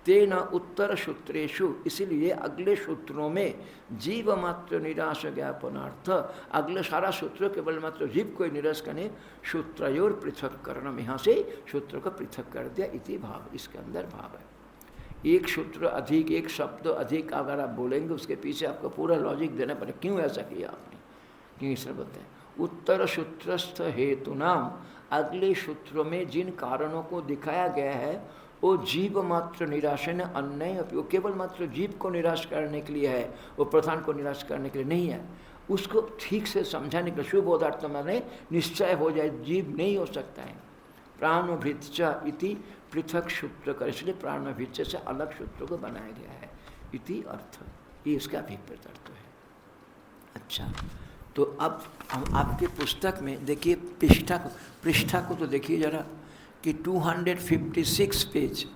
तेन उत्तर सूत्रेषु, इसीलिए अगले सूत्रों में जीव मात्र निराश ज्ञापनार्थ, अगले सारा सूत्र केवल मात्र जीव को निराश करने, सूत्रयोर पृथक करणम, यहाँ से सूत्र को पृथक कर दिया, इति भाव, इसके अंदर भाव है। एक सूत्र अधिक, एक शब्द अधिक अगर आप बोलेंगे, उसके पीछे आपको पूरा लॉजिक देना पड़ेगा, क्यों ऐसा किया आपने, क्यों इसलिए बोलते हैं। उत्तर सूत्रस्थ हेतु नाम, अगले सूत्रों में जिन कारणों को दिखाया गया है वो जीव मात्र निराशन अन्य, वो केवल मात्र जीव को निराश करने के लिए है, वो प्रधान को निराश करने के लिए नहीं है। उसको ठीक से समझाने के शुभोदार्थ में निश्चय हो जाए, जीव नहीं हो सकता है। प्राणभृत्च इति पृथक सूत्र कर, इसलिए प्राणभृत्च से अलग सूत्र को बनाया गया है, इति अर्थ, ये इसका अभिप्रेत अर्थ है। अच्छा, तो अब हम आपके पुस्तक में देखिए पृष्ठा को तो देखिए जरा कि 256 पेज,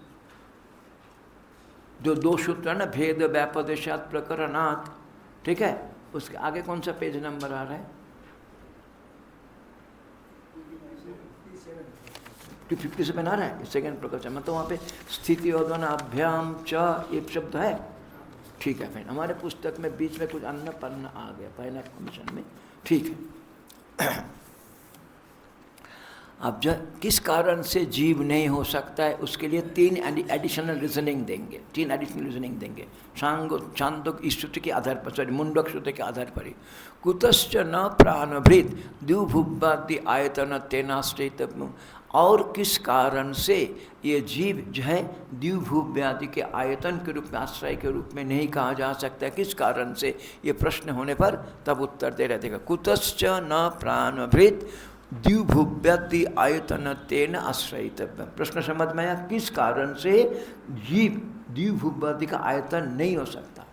जो 2 सूत्र है ना, भेद व्यापदेशात प्रकरणात्, ठीक है, उसके आगे कौन सा पेज नंबर आ रहा है? 257 आ रहा है, सेकेंड प्रकरण, मतलब वहाँ पे स्थिति अभ्याम च एक शब्द है, ठीक है। फिर हमारे पुस्तक में बीच में कुछ अन्य पन्ना आ गया पहला कमीशन में, ठीक है। अब जब किस कारण से जीव नहीं हो सकता है, उसके लिए 3 एडिशनल रीजनिंग देंगे, 3 एडिशनल रीजनिंग देंगे छांदोग्य स्तुति के आधार पर, सॉरी मुंडक स्तुति के आधार पर ही। कुतश्च न प्राणभृत द्युभुवादि आयतन तेनाश्रितव्यम, और किस कारण से ये जीव जो है द्युभुव्यादि के आयतन के रूप में, आश्रय के रूप में नहीं कहा जा सकता, किस कारण से, ये प्रश्न होने पर तब उत्तर दे रहते। कुतश्च न प्राणभृत द्युभुव्यादि आयतन तेन आश्रयितव्यम, प्रश्न समझ में आया, किस कारण से जीव द्युभुव्यादि का आयतन नहीं हो सकता,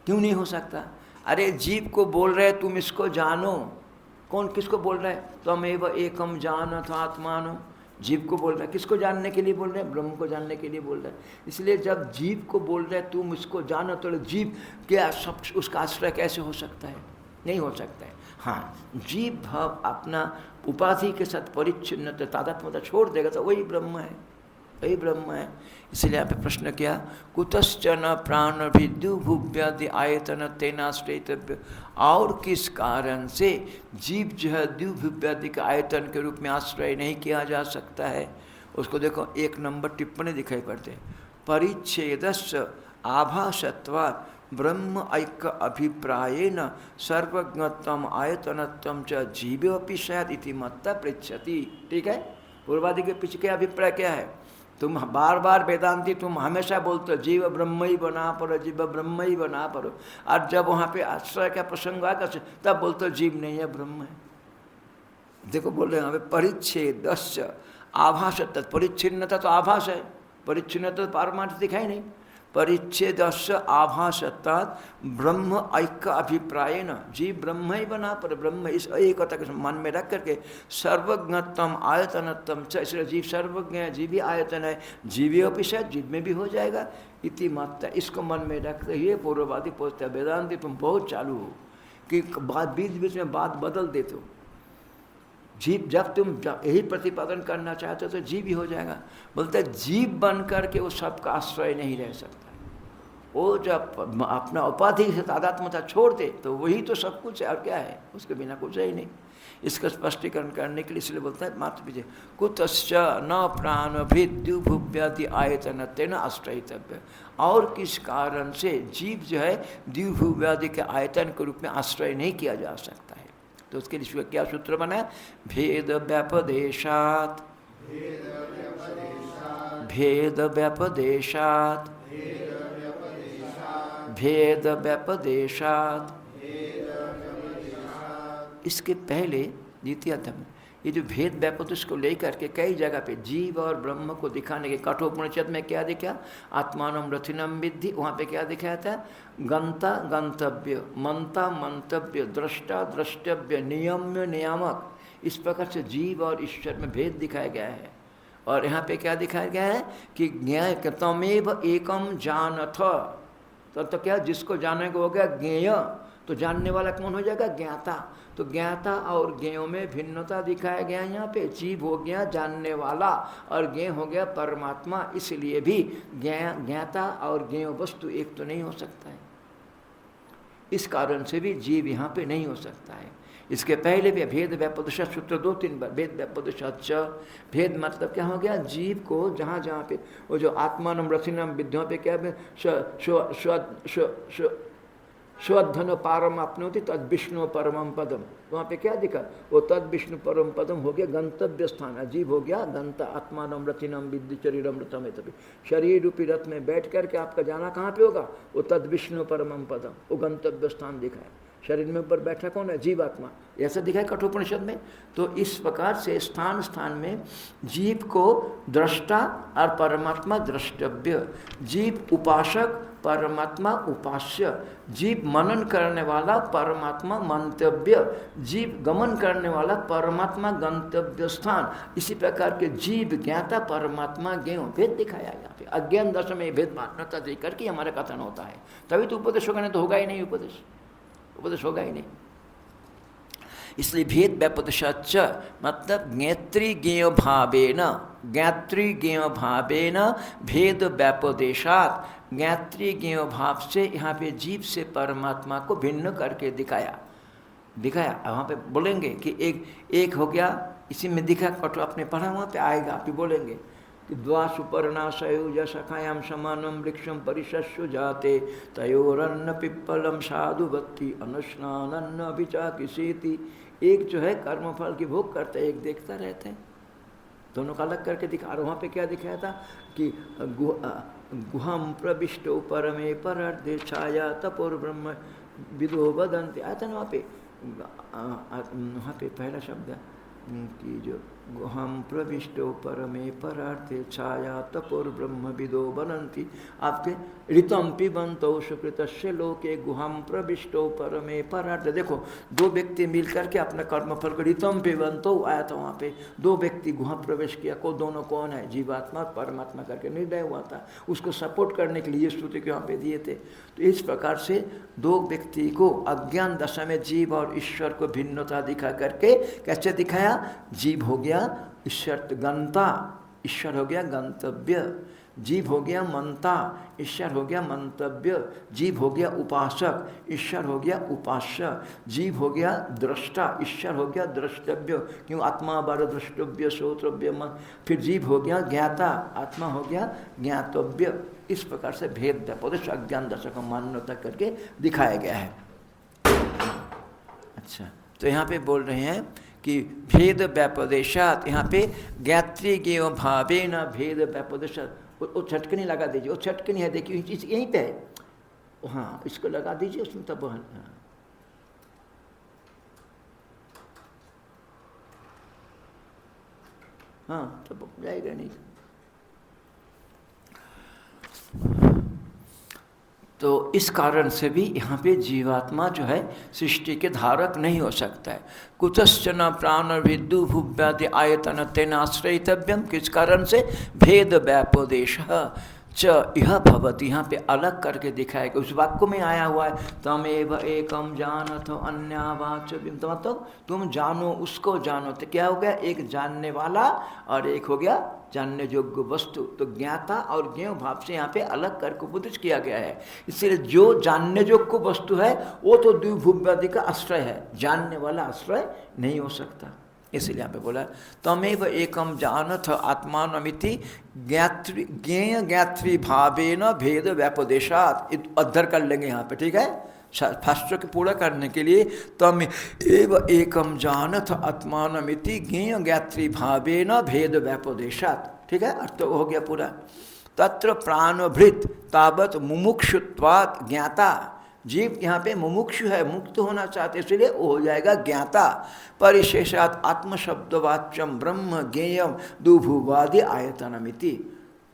क्यों नहीं हो सकता। अरे जीव को बोल रहे तुम इसको जानो, कौन किसको बोल रहा है, त्वमेव एकम जानथ आत्मानो, जीव को बोल रहा है, किसको जानने के लिए बोल रहे हैं, ब्रह्म को जानने के लिए बोल रहे हैं। इसलिए जब जीव को बोल रहे हैं तुम इसको जानो, तो जीव क्या सब उसका आश्रय कैसे हो सकता है, नहीं हो सकता है। हाँ, जीव भाव अपना उपाधि के साथ परिच्छिन्न तादात्म्यता छोड़ देगा तो वही ब्रह्म है, वही ब्रह्म है। इसलिए यहाँ पे प्रश्न किया, कुतश्च न प्राणभिद्युभुव्यादि आयतन तेनाश्रयितव्य, और किस कारण से जीव जो है द्युभुव्यादि के आयतन के रूप में आश्रय नहीं किया जा सकता है। उसको देखो, 1 नंबर टिप्पणी दिखाई पड़ते हैं, परिच्छेदस्य आभासत्वात् ब्रह्म ऐक्य अभिप्रायेन सर्वज्ञत्वम आयतनत्वम च जीवेऽपि स्यात् इति मत्ता पृच्छति। ठीक है, पूर्वादि के पीछे क्या अभिप्राय क्या है, तुम बार बार वेदांती तुम हमेशा बोलते हो जीव ब्रह्म ही बना पड़ो, जीव ब्रह्म ही बना पड़ो, और जब वहाँ पे आश्रय का प्रसंग आएगा तब बोलते हो जीव नहीं है ब्रह्म है। देखो बोल रहे हैं यहाँ पे परिच्छेदस्य आभास, परिच्छिन्नता तो आभास है, परिच्छिन्नता तो पारमार्थ दिखाई नहीं। परिच्छेदस्य आभासत्वात् ब्रह्म ऐक्य अभिप्रायेन, जीव ब्रह्म ही बना पर ब्रह्म, इस एकता के मन में रख करके सर्वज्ञत्वम आयतनत्वम च, इसलिए जीव सर्वज्ञ है, जीव भी आयतन है, जीवी अपि शायद जीव में भी हो जाएगा, इति मात्रा, इसको मन में रखते ये पूर्ववादी पूछते हैं वेदांति तुम बहुत चालू हो कि बात बीच बीच में बात बदल देते हो। जीव जब तुम यही प्रतिपादन करना चाहते हो तो जीव ही हो जाएगा। बोलते जीव बन करके वो सबका आश्रय नहीं रह सकता, वो जब अपना उपाधि से तादात्म्यता छोड़ दे तो वही तो सब कुछ है, और क्या है, उसके बिना कुछ है ही नहीं। इसका स्पष्टीकरण करने के लिए इसलिए बोलता है मात्र विजय, कुतश्च न प्राणभिद्युभुव्यादि आयतन तेन आश्रयितव्य, और किस कारण से जीव जो है द्युभुव्यादि के आयतन के रूप में आश्रय नहीं किया जा सकता है। तो उसके लिए क्या सूत्र बना? भेद व्यपदेशात, भेद व्यपदेशात, भेद व्यपदेशात। इसके पहले द्वितीय अध्याय में ये जो भेद व्यपदेश को लेकर के कई जगह पे जीव और ब्रह्म को दिखाने के कठोपनिषद में क्या दिखा? आत्मानं रथिनं विद्धि। वहाँ पे क्या दिखाया था? गंता गंतव्य, मंता मंतव्य, दृष्टा द्रष्टव्य, नियम्य नियामक। इस प्रकार से जीव और ईश्वर में भेद दिखाया गया है। और यहाँ पे क्या दिखाया गया है कि ज्ञाय तमेव एकम जानथ। तो क्या जिसको जानने को हो गया ज्ञेय, तो जानने वाला कौन हो जाएगा? ज्ञाता। तो ज्ञाता और ज्ञेयों में भिन्नता दिखाया गया यहाँ पे। जीव हो गया जानने वाला और ज्ञेय हो गया परमात्मा। इसलिए भी ज्ञाता और ज्ञेय वस्तु एक तो नहीं हो सकता है। इस कारण से भी जीव यहाँ पे नहीं हो सकता है। इसके पहले भी भेद व्यपदेश सूत्र 2-3 बार भेद व्यपदेश। भेद मतलब क्या हो गया? जीव को जहाँ जहाँ पे वो जो आत्मानं रथिनं विद्यों पे क्या स्वधन पारम आपनोति तद विष्णु परमम पदम। वहाँ पे क्या दिखा? वो तद विष्णु परम पदम हो गया गंतव्य स्थान। अजीब हो गया गंता आत्मानं रथिनं विद्धि शरीरम रथम। तभी शरीर रूपी रथ में बैठ करके आपका जाना कहाँ पे होगा? वो तद विष्णु परमम पदम, वो गंतव्य स्थान दिखाया। शरीर में ऊपर बैठा कौन है? जीवात्मा। ऐसा दिखा है कठोपनिषद में। तो इस प्रकार से स्थान स्थान में जीव को दृष्टा और परमात्मा द्रष्टव्य, जीव उपासक परमात्मा उपास्य, जीव मनन करने वाला परमात्मा मंतव्य, जीव गमन करने वाला परमात्मा गंतव्य स्थान। इसी प्रकार के जीव ज्ञाता परमात्मा ज्ञेय भेद दिखाया यहाँ पे। अज्ञान दशा में भेद मान्यता देकर के हमारा कथन होता है, तभी तो उपदेश होगा, नहीं तो होगा ही नहीं। उपदेश होगा ही नहीं। इसलिए भेद व्यपदेशाच्च मतलब ज्ञेत्री ज्ञेय भावेन, ज्ञात्री ज्ञेय भावेन भेद व्यपदेशात, ज्ञात्री ज्ञेय भाव से यहाँ पे जीव से परमात्मा को भिन्न करके दिखाया। वहाँ पे बोलेंगे कि एक हो गया, इसी में दिखा कठो आपने पढ़ा, वहाँ पे आएगा, आप ही बोलेंगे कि द्वा सुपर्णाशयो सखायाम समानम वृक्षम परिशस्यु जाते तयोरन्न पिप्पलम साधु भक्ति अनुष्णानन्न अभिचाकिसेति। एक जो है कर्मफल की भोग करते हैं, एक देखता रहते हैं। दोनों का अलग करके दिखा। और वहाँ पे क्या दिखाया था कि गुहम प्रविष्टो परमे परर्धे छाया तपोर्ब्रह्म विदो वदन्ति। आया था ना वहाँ पे पहला शब्द कि जो गुहम प्रविष्टो परमे परार्थे छाया तपोर्ब्रह्म विदो बनन्ति। आपके ऋतम पिबंतो सुकृतस्य लोके गुहम प्रविष्टो परमे परार्थे। देखो दो व्यक्ति मिलकर के अपने कर्मफल को ऋतम पिबंतो आया था वहाँ पे। दो व्यक्ति गुहा प्रवेश किया, को दोनों कौन है? जीवात्मा परमात्मा करके निर्णय हुआ था। उसको सपोर्ट करने के लिए स्तुति के वहाँ पे दिए थे। तो इस प्रकार से दो व्यक्ति को अज्ञान दशा में जीव और ईश्वर को भिन्नता दिखा करके कैसे दिखाया? जीव हो गया ईश्वर गंता, ईश्वर हो गया गंतव्य, जीव हो गया मंता, ईश्वर हो गया मंतव्य, जीव हो गया उपासक, ईश्वर हो गया उपास्य, जीव हो गया दृष्टा, ईश्वर हो गया द्रष्टव्य। क्यों? आत्मा बार द्रष्टव्य श्रोतव्य मन। फिर जीव हो गया ज्ञाता, आत्मा हो गया ज्ञातव्य। इस प्रकार से भेद व्यपदेश अज्ञान दशा को मान्यता करके दिखाया गया है। अच्छा, तो यहाँ पे बोल रहे हैं कि भेद व्यपदेशात, यहाँ पे ज्ञात्री ज्ञेय भावेन भेद व्यपदेशात। वो छटकनी लगा दीजिए, वो छटकनी है देखिए यहीं पे है। हाँ, इसको लगा दीजिए उसमें तब। हाँ तब जाएगा नहीं। तो इस कारण से भी यहाँ पे जीवात्मा जो है सृष्टि के धारक नहीं हो सकता है। कुतश्चन प्राण विद्यु भुव्यादि आयतन तेनाश्रयितव्यम। किस कारण से? भेद व्यपदेश च यह भवति। यहाँ पे अलग करके दिखाएगा। उस वाक्य में आया हुआ है तमेव एकम जानथ अन्यावाच। मतलब तुम जानो, उसको जानो। तो क्या हो गया? एक जानने वाला और एक हो गया जानने योग्य वस्तु। तो ज्ञाता और ज्ञेय भाव से यहाँ पे अलग करके उपदेश किया गया है। इसलिए जो जानने योग्य वस्तु है वो तो द्विभुव्यादि का आश्रय है, जानने वाला आश्रय नहीं हो सकता। इसलिए यहाँ पे बोला तमेव एकम जानथ आत्मानमिति ज्ञेय ज्ञात्री भावेन भेद व्यपदेशात। अद्धर कर लेंगे यहाँ पे, ठीक है? शास्त्र के पूरा करने के लिए तम एव एकम जानथ आत्मानमिति ज्ञेय ज्ञात्री भावे न भेद व्यापदेशात। ठीक है, अर्थ हो गया पूरा। तत्र प्राणभृत तावत मुमुक्षुत्वात् ज्ञाता, जीव यहाँ पे मुमुक्षु है, मुक्त होना चाहते, इसलिए वो हो जाएगा ज्ञाता। परिशेषात आत्मशब्दवाच्यम ब्रह्म ज्ञेयम दुभुवादि आयतनमिति।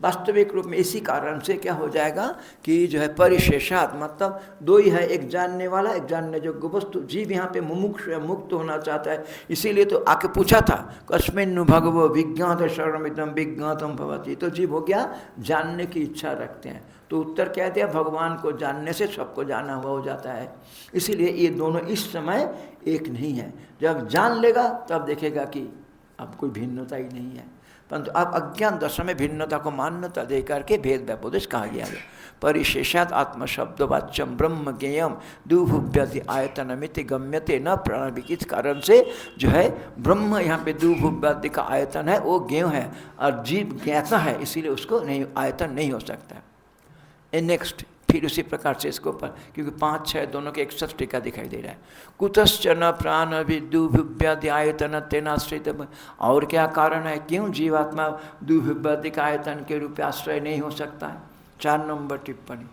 वास्तविक रूप में इसी कारण से क्या हो जाएगा कि जो है परिशेषात मतलब दो ही है, एक जानने वाला एक जानने योग्य वस्तु। जीव यहाँ पे मुमुक्ष है, मुक्त होना चाहता है, इसीलिए तो आके पूछा था कस्मिन्नु भगवो विज्ञात शरणमिदं विज्ञातम भवति। तो जीव हो गया जानने की इच्छा रखते हैं, तो उत्तर क्या दिया, भगवान को जानने से सबको जाना हुआ हो जाता है। इसीलिए ये दोनों इस समय एक नहीं है। जब जान लेगा तब देखेगा कि अब कोई भिन्नता ही नहीं है, परंतु अब अज्ञान दशा में भिन्नता को मान्यता दे करके भेद व्यापोदेश कहा गया है। परिशेषात आत्मशब्दवाच्यम ब्रह्म ज्ञेयम दुभुव्यति आयतनमिति गम्यते न प्राणविक। इस कारण से जो है ब्रह्म यहाँ पे दुभुव्यति का आयतन है, वो ज्ञेय है, और जीव ज्ञाता है, इसीलिए उसको नहीं आयतन नहीं हो सकता। नेक्स्ट फिर उसी प्रकार से इसको ऊपर, क्योंकि 5, 6 दोनों के 61 टीका दिखाई दे रहा है। कुतश्च न प्राण दुभुव्यादि आयतन तेनाश्रित। और क्या कारण है, क्यों जीवात्मा दुभुव्यादि का आयतन के रूप में आश्रय नहीं हो सकता है। 4 नंबर टिप्पणी,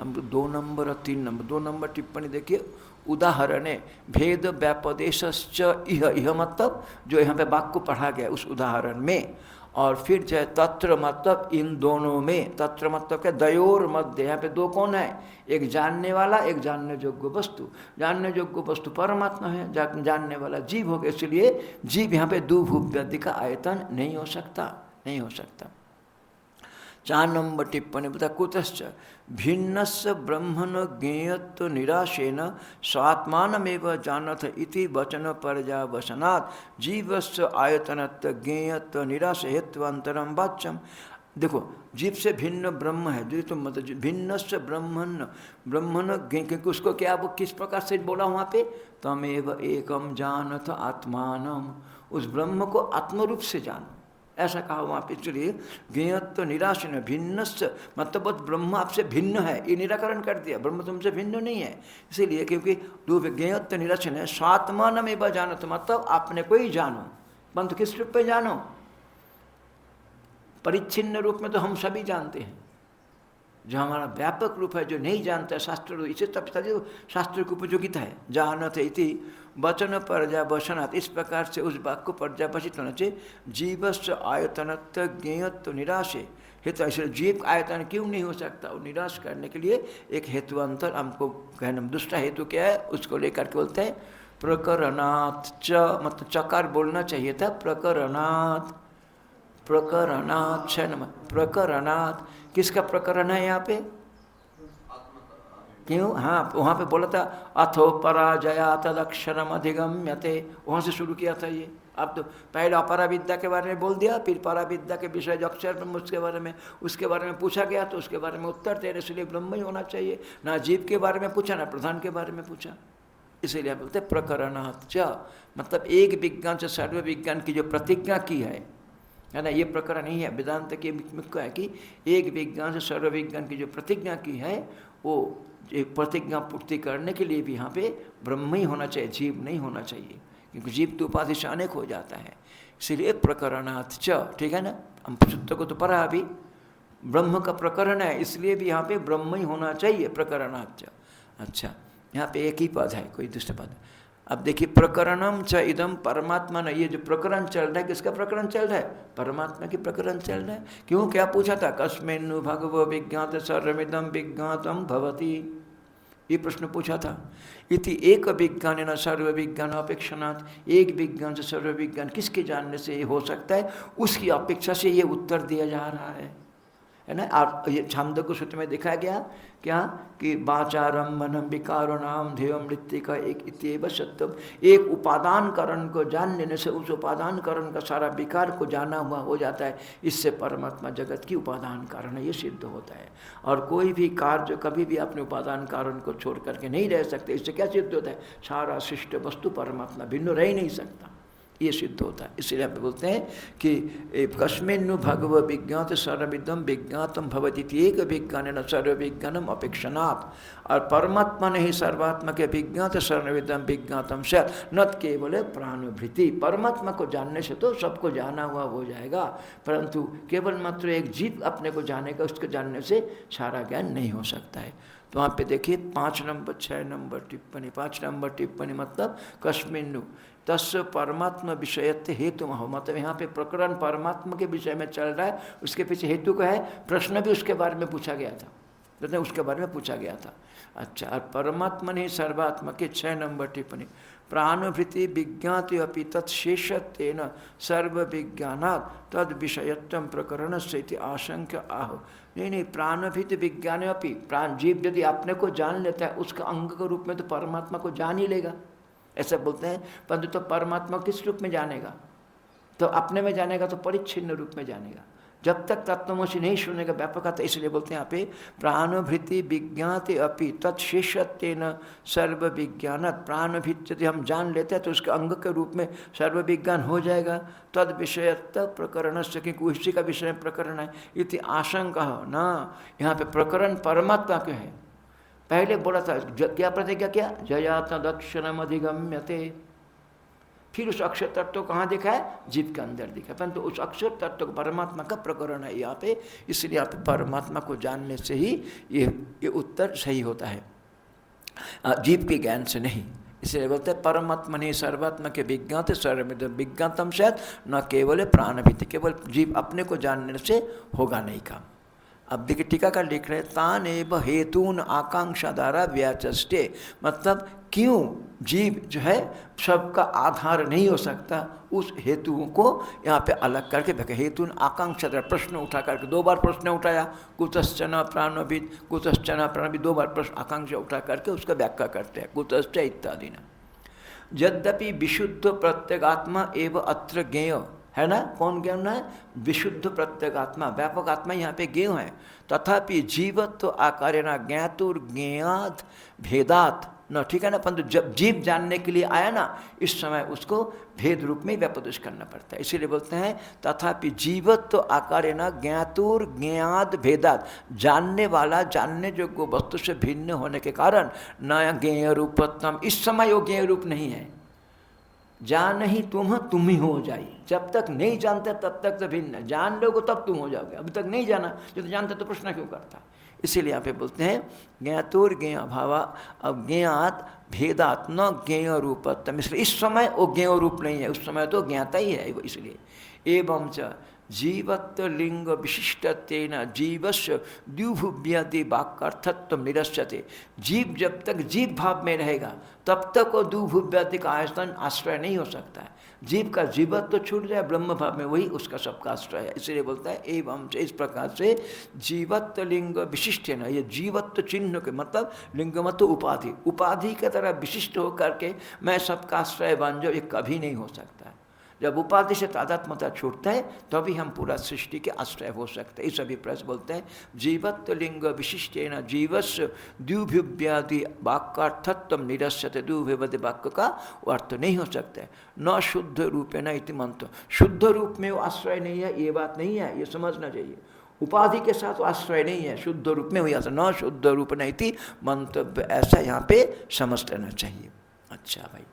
हम 2 नंबर और 3 नंबर, 2 नंबर टिप्पणी देखिए। उदाहरण है भेद व्यापदेशश्च इह मतलब जो यहाँ पे वाक्य को पढ़ा गया उस उदाहरण में, और फिर जो है तत्र मतलब इन दोनों में, तत्र मतलब क्या, दयोर मध्य। यहाँ पे दो कौन है, एक जानने वाला एक जानने योग्य वस्तु। जानने योग्य वस्तु परमात्मा है, जानने वाला जीव हो गया, इसलिए जीव यहाँ पे दुभुव्यति का आयतन नहीं हो सकता, नहीं हो सकता। 4 नंबर टिप्पणी बता कुतश्च भिन्नस्य ब्रह्मण ज्ञेयत्व निराशेन स्वात्मानमेव जानथ इति वचन पर्यावसनात् जीवस्य आयतनत्व ज्ञेयत्व निराश हेत्वंतरम वाच्यम। देखो जीव से भिन्न ब्रह्म है, जो तो मतलब भिन्नस्य ब्रह्मण क्योंकि उसको क्या वो किस प्रकार से बोला वहाँ पे, तमेव एकम जानथ आत्मानम, उस ब्रह्म को आत्मरूप से जानो, ऐसा कहा वहाँ पे। इसलिए ज्ञेयत्व निराश न भिन्नस्य मतलब बहुत ब्रह्म आपसे भिन्न है, ये निराकरण कर दिया, ब्रह्म तुमसे भिन्न नहीं है। इसीलिए क्योंकि दो ज्ञेयत्व निराश है, स्वात्मानम एवं जानत मतलब अपने को ही जानो, परंतु किस रूप में जानो, परिच्छिन्न रूप में तो हम सभी जानते हैं, जो हमारा व्यापक रूप है जो नहीं जानता है शास्त्र, इसे तब शास्त्र की उपयोगिता है। जानत इति वचन पर्यावसनात्, इस प्रकार से उस वाक्य को पर्यावसित होना चाहिए। जीवस्य आयतनत्व ज्ञेयत्व निराशे हेतु, इसलिए जीव आयतन क्यों नहीं हो सकता, वो निराश करने के लिए एक हेतुअंतर हमको कहना। दूसरा हेतु क्या है, उसको लेकर के बोलते हैं प्रकरणात् च, मतलब चकार बोलना चाहिए था, प्रकरणात्, प्रकरणात् छ नम प्रकरणात्। किसका प्रकरण है यहाँ पे, क्यों, हाँ वहाँ पे बोला था अथो पराजया तदक्षरम अधिगम्यते, वहाँ से शुरू किया था ये। अब तो पहले अपराविद्या के बारे में बोल दिया, फिर पराविद्या के विषय जो अक्षर ब्रह्म उसके बारे में पूछा गया, तो उसके बारे में उत्तर दे रहे, इसलिए ब्रह्म ही होना चाहिए। ना जीव के बारे में पूछा ना प्रधान के बारे में पूछा, इसीलिए आप बोलते प्रकरणात् च, मतलब एक विज्ञान से सर्व विज्ञान की जो प्रतिज्ञा की है ना, ये प्रकरण नहीं है। वेदांत के मुख्य है कि एक विज्ञान से सर्व विज्ञान की जो प्रतिज्ञा की है, वो एक प्रतिज्ञा पूर्ति करने के लिए भी यहाँ पे ब्रह्म ही होना चाहिए, जीव नहीं होना चाहिए, क्योंकि जीव तो उपाधि से अनेक हो जाता है। इसलिए प्रकरणात् च, ठीक है ना, हम सूत्र को तो पढ़ा अभी, ब्रह्म का प्रकरण है, इसलिए भी यहाँ पे ब्रह्म ही होना चाहिए, प्रकरणात् च। अच्छा, यहाँ पे एक ही पद है, कोई दूसरा पद। अब देखिए प्रकरणम च इदम परमात्मा न, ये जो प्रकरण चल रहा है किसका प्रकरण चल रहा है, परमात्मा की प्रकरण चल रहा है। क्यों, क्या पूछा था, कस्मिन्नु भगवो विज्ञात सर्वमिदं विज्ञातम भवति, ये प्रश्न पूछा था। इति एक विज्ञान न सर्व विज्ञान अपेक्षणात्, एक विज्ञान से सर्व विज्ञान किसके जानने से ये हो सकता है, उसकी अपेक्षा से ये उत्तर दिया जा रहा है ना। और ये छांदोग्य सूत्र में दिखाया गया क्या कि वाचारम मनम विकारो नाम ध्येय मृत्यु का एक इत्येव सत्यम, एक उपादान कारण को जान लेने से उस उपादान कारण का सारा विकार को जाना हुआ हो जाता है, इससे परमात्मा जगत की उपादान कारण है, ये सिद्ध होता है। और कोई भी कार्य कभी भी अपने उपादान कारण को छोड़ करके नहीं रह सकते, इससे क्या सिद्ध होता है, सारा सृष्ट वस्तु परमात्मा भिन्न रह ही नहीं सकता, ये सिद्ध होता है। इसलिए आप बोलते हैं कि कस्मिन्नु भगव विज्ञात सर्वविदम विज्ञातम भवति एक विज्ञान सर्वविज्ञानम अपेक्षणात्। और परमात्मा ने ही सर्वात्मा के विज्ञात सर्वविदम विज्ञातम से न केवल प्राणभृति। परमात्मा को जानने से तो सबको जाना हुआ हो जाएगा, परंतु केवल मात्र एक जीव अपने को जानेगा, उसको जानने से सारा ज्ञान नहीं हो सकता है। तो वहाँ पे देखिए 5 नंबर 6 नंबर टिप्पणी, 5 नंबर टिप्पणी मतलब कस्मिन्नु तस्य परमात्मा विषयत्व हेतु हो, मतलब यहाँ पे प्रकरण परमात्मा के विषय में चल रहा है, उसके पीछे हेतु का है। प्रश्न भी उसके बारे में पूछा गया था, तो उसके बारे में पूछा गया था। अच्छा, और परमात्मा ने सर्वात्मा के 6 नंबर टिप्पणी प्राणभृति विज्ञाति अपि तत्शेषत्वेन सर्व विज्ञानात् तद विषयत्वं प्रकरण से आशंका आहो। नहीं, प्राणभृति विज्ञान अपि, प्राण जीव यदि अपने को जान लेता है उसका अंग के रूप में तो परमात्मा को जान ही लेगा, ऐसा बोलते हैं। परंतु तो परमात्मा किस रूप में जानेगा? तो अपने में जानेगा तो परिच्छिन्न रूप में जानेगा। जब तक तत्त्वमसि नहीं सुनेगा व्यापक आता, इसलिए बोलते हैं यहाँ पे प्राणभृति विज्ञाते अपि तत्शेषत्वेन सर्व विज्ञानत्। प्राणभृति यदि हम जान लेते हैं तो उसके अंग के रूप में सर्व विज्ञान हो जाएगा। तद विषयत्व प्रकरण से, क्योंकि उसी का विषय प्रकरण है। इति आशंका हो ना, यहाँ पे प्रकरण परमात्मा के है। पहले बोला था क्या प्रतिज्ञा किया, जयात्म दक्षिणम अधिगम्यते, फिर उस अक्षर तत्व कहाँ दिखा है? जीव के अंदर दिखा, परंतु उस अक्षर तत्व परमात्मा का प्रकरण है यहाँ पे। इसलिए यहाँ पे परमात्मा को जानने से ही ये उत्तर सही होता है, जीव के ज्ञान से नहीं। इसलिए बोलते हैं परमात्मा ने सर्वात्मा के विज्ञात सर्वविद विज्ञातम से न केवल प्राणभृति, केवल जीव अपने को जानने से होगा नहीं काम। अब देखिए टीकाकार लिख रहे हैं तान एव हेतून आकांक्षा द्वारा व्याचष्टे, मतलब क्यों जीव जो है सबका आधार नहीं हो सकता, उस हेतुओं को यहाँ पे अलग करके देखा। हेतुन आकांक्षा द्वारा प्रश्न उठा करके 2 बार प्रश्न उठाया, कुतश्चन प्राणविद कुतश्चन प्राणविद, 2 बार प्रश्न आकांक्षा उठा करके उसका व्याख्या करते हैं कुतश्च इत्यादि न। यद्यपि विशुद्ध प्रत्यगात्मा एवं अत्र ज्ञेय है ना, कौन ज्ञान है? विशुद्ध प्रत्यगात्मा, व्यापक आत्मा यहाँ पे ज्ञेय है। तथापि जीवत्व आकारेण ज्ञातुर्ज्ञेयात् भेदात् न, ठीक है ना, परंतु जब जीव जानने के लिए आया ना, इस समय उसको भेद रूप में व्यापदेश करना पड़ता है। इसीलिए बोलते हैं तथापि जीवत्व आकारेण ज्ञातुर्ज्ञेयात् भेदात्, जानने वाला जानने योग्य वस्तु से भिन्न होने के कारण न ज्ञेय रूपत्तम, इस समय वो ज्ञेय रूप नहीं है। जान ही तुम ही हो जाए, जब तक नहीं जानते तब तक तो भिन्न, जान लोगे तब तुम हो जाओगे, अभी तक नहीं जाना, जो तो जानते तो प्रश्न क्यों करता। इसीलिए यहाँ पे बोलते हैं ज्ञातुर्ज्ञेय भावा अज्ञात भेदात न ज्ञेय रूपत्तम, इसलिए इस समय वो ज्ञेय रूप नहीं है, उस समय तो ज्ञाता ही है। इसलिए एवं च जीवत्व लिंग विशिष्टतेन जीवस्य द्विभुव्यादि वाक्यार्थत्व निरस्यते, जीव जब तक जीव भाव में रहेगा तब तक वो द्विभुव्यादि का आश्रय नहीं हो सकता है। जीव का जीवत्व तो छूट जाए, ब्रह्म भाव में वही उसका सबका आश्रय है। इसलिए बोलता है एवं इस प्रकार से जीवत्व लिंग विशिष्ट है ना, ये जीवत्व चिन्ह के मतलब लिंग मत उपाधि, उपाधि की तरह विशिष्ट होकर के मैं सबका आश्रय बन जाऊँ, ये कभी नहीं हो सकता। जब उपाधि से तादात्म्यता छूटता है तभी हम पूरा सृष्टि के आश्रय हो सकते हैं। इस अभिप्राय बोलते हैं जीवत्व लिंग विशिष्टेन जीवस्य द्विभुव्यादि वाक्यार्थत्व निरस्यते, द्विभुव्यादि वाक्य का अर्थ नहीं हो सकता है। न शुद्ध रूपेण इति मंत्र, शुद्ध रूप में वो आश्रय नहीं है, ये बात नहीं है, ये समझना चाहिए। उपाधि के साथ आश्रय नहीं है, शुद्ध रूप में हुई आश्रय, न शुद्ध रूपेण इति मंतव्य, ऐसा यहाँ पे समझ लेना चाहिए। अच्छा भाई,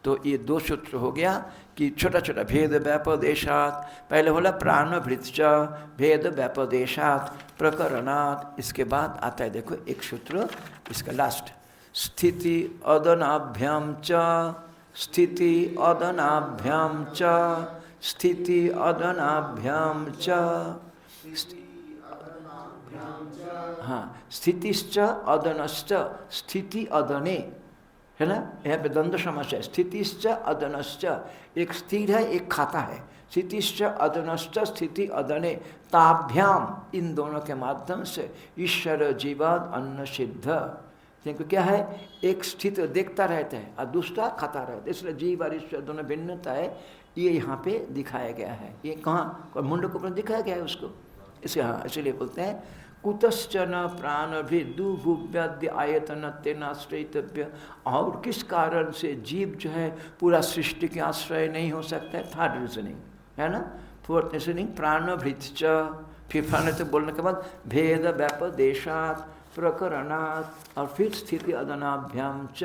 तो ये 2 सूत्र हो गया कि छोटा छोटा भेद व्यापदेशात, पहले बोला प्राणभृत्च भेद व्यापदेशात प्रकरणात्, इसके बाद आता है देखो एक सूत्र इसका लास्ट, स्थिति अदनाभ्याम च, स्थिति अदनाभ्याम च, स्थिति अदनाभ्याम च, हाँ स्थितिश्च अदनश्च, स्थिति अदने है ना, यहाँ पे द्वंद्व समस्या है। स्थितिश्च अदनश्च, एक स्थिर है एक खाता है, स्थितिश्च अदनश्च स्थिति अदने, ताभ्याम, इन दोनों के माध्यम से ईश्वर जीवाद अन्न सिद्ध, क्योंकि क्या है, एक स्थित देखता रहता है और दूसरा खाता रहता है, इसलिए जीव और ईश्वर दोनों भिन्नता है, ये यहाँ पे दिखाया गया है। ये कहाँ मुंड को दिखाया गया है उसको, इसे हाँ, इसलिए बोलते हैं कुतश्च न प्राणभिर्दुभुव्याद्य आयतन तेनाश्रयितव्य। और किस कारण से जीव जो है पूरा सृष्टि के आश्रय नहीं हो सकता है? थर्ड रीजनिंग है ना। फोर्थ रीजनिंग प्राणभृत। फिर प्राण बोलने के बाद भेद व्यापदेशात प्रकरणात्, और फिर स्थिति अदनाभ्याम च,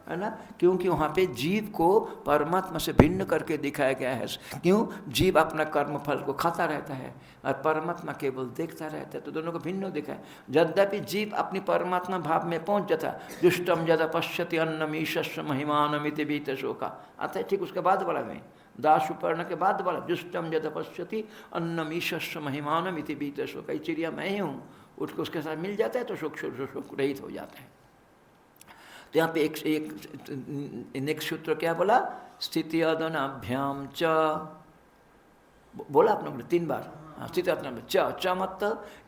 है ना। क्योंकि वहाँ पे जीव को परमात्मा से भिन्न करके दिखाया गया है। क्यों? जीव अपना कर्म फल को खाता रहता है और परमात्मा केवल देखता रहता है, तो दोनों को भिन्न दिखा है। यद्यपि जीव अपनी परमात्मा भाव में पहुँच जाता है, दुष्टम यदा पश्यति अन्नमीशस्व महिमानमिति बीत शोका आता है। ठीक उसके बाद वाला में दास उपर्ण के बाद वाला दुष्टम यदा पश्यति अन्नमीशस्व महिमानमिति बीत शोका। चिड़िया मैं ही हूँ, उसको उसके साथ मिल जाता है तो शोक रहित हो जाता है। तो यहाँ पे एक नेक्स्ट सूत्र क्या बोला? स्थिति अदनाभ्याम च, बोला आपने 3 बार। स्थिति अदनाभ्याम च मत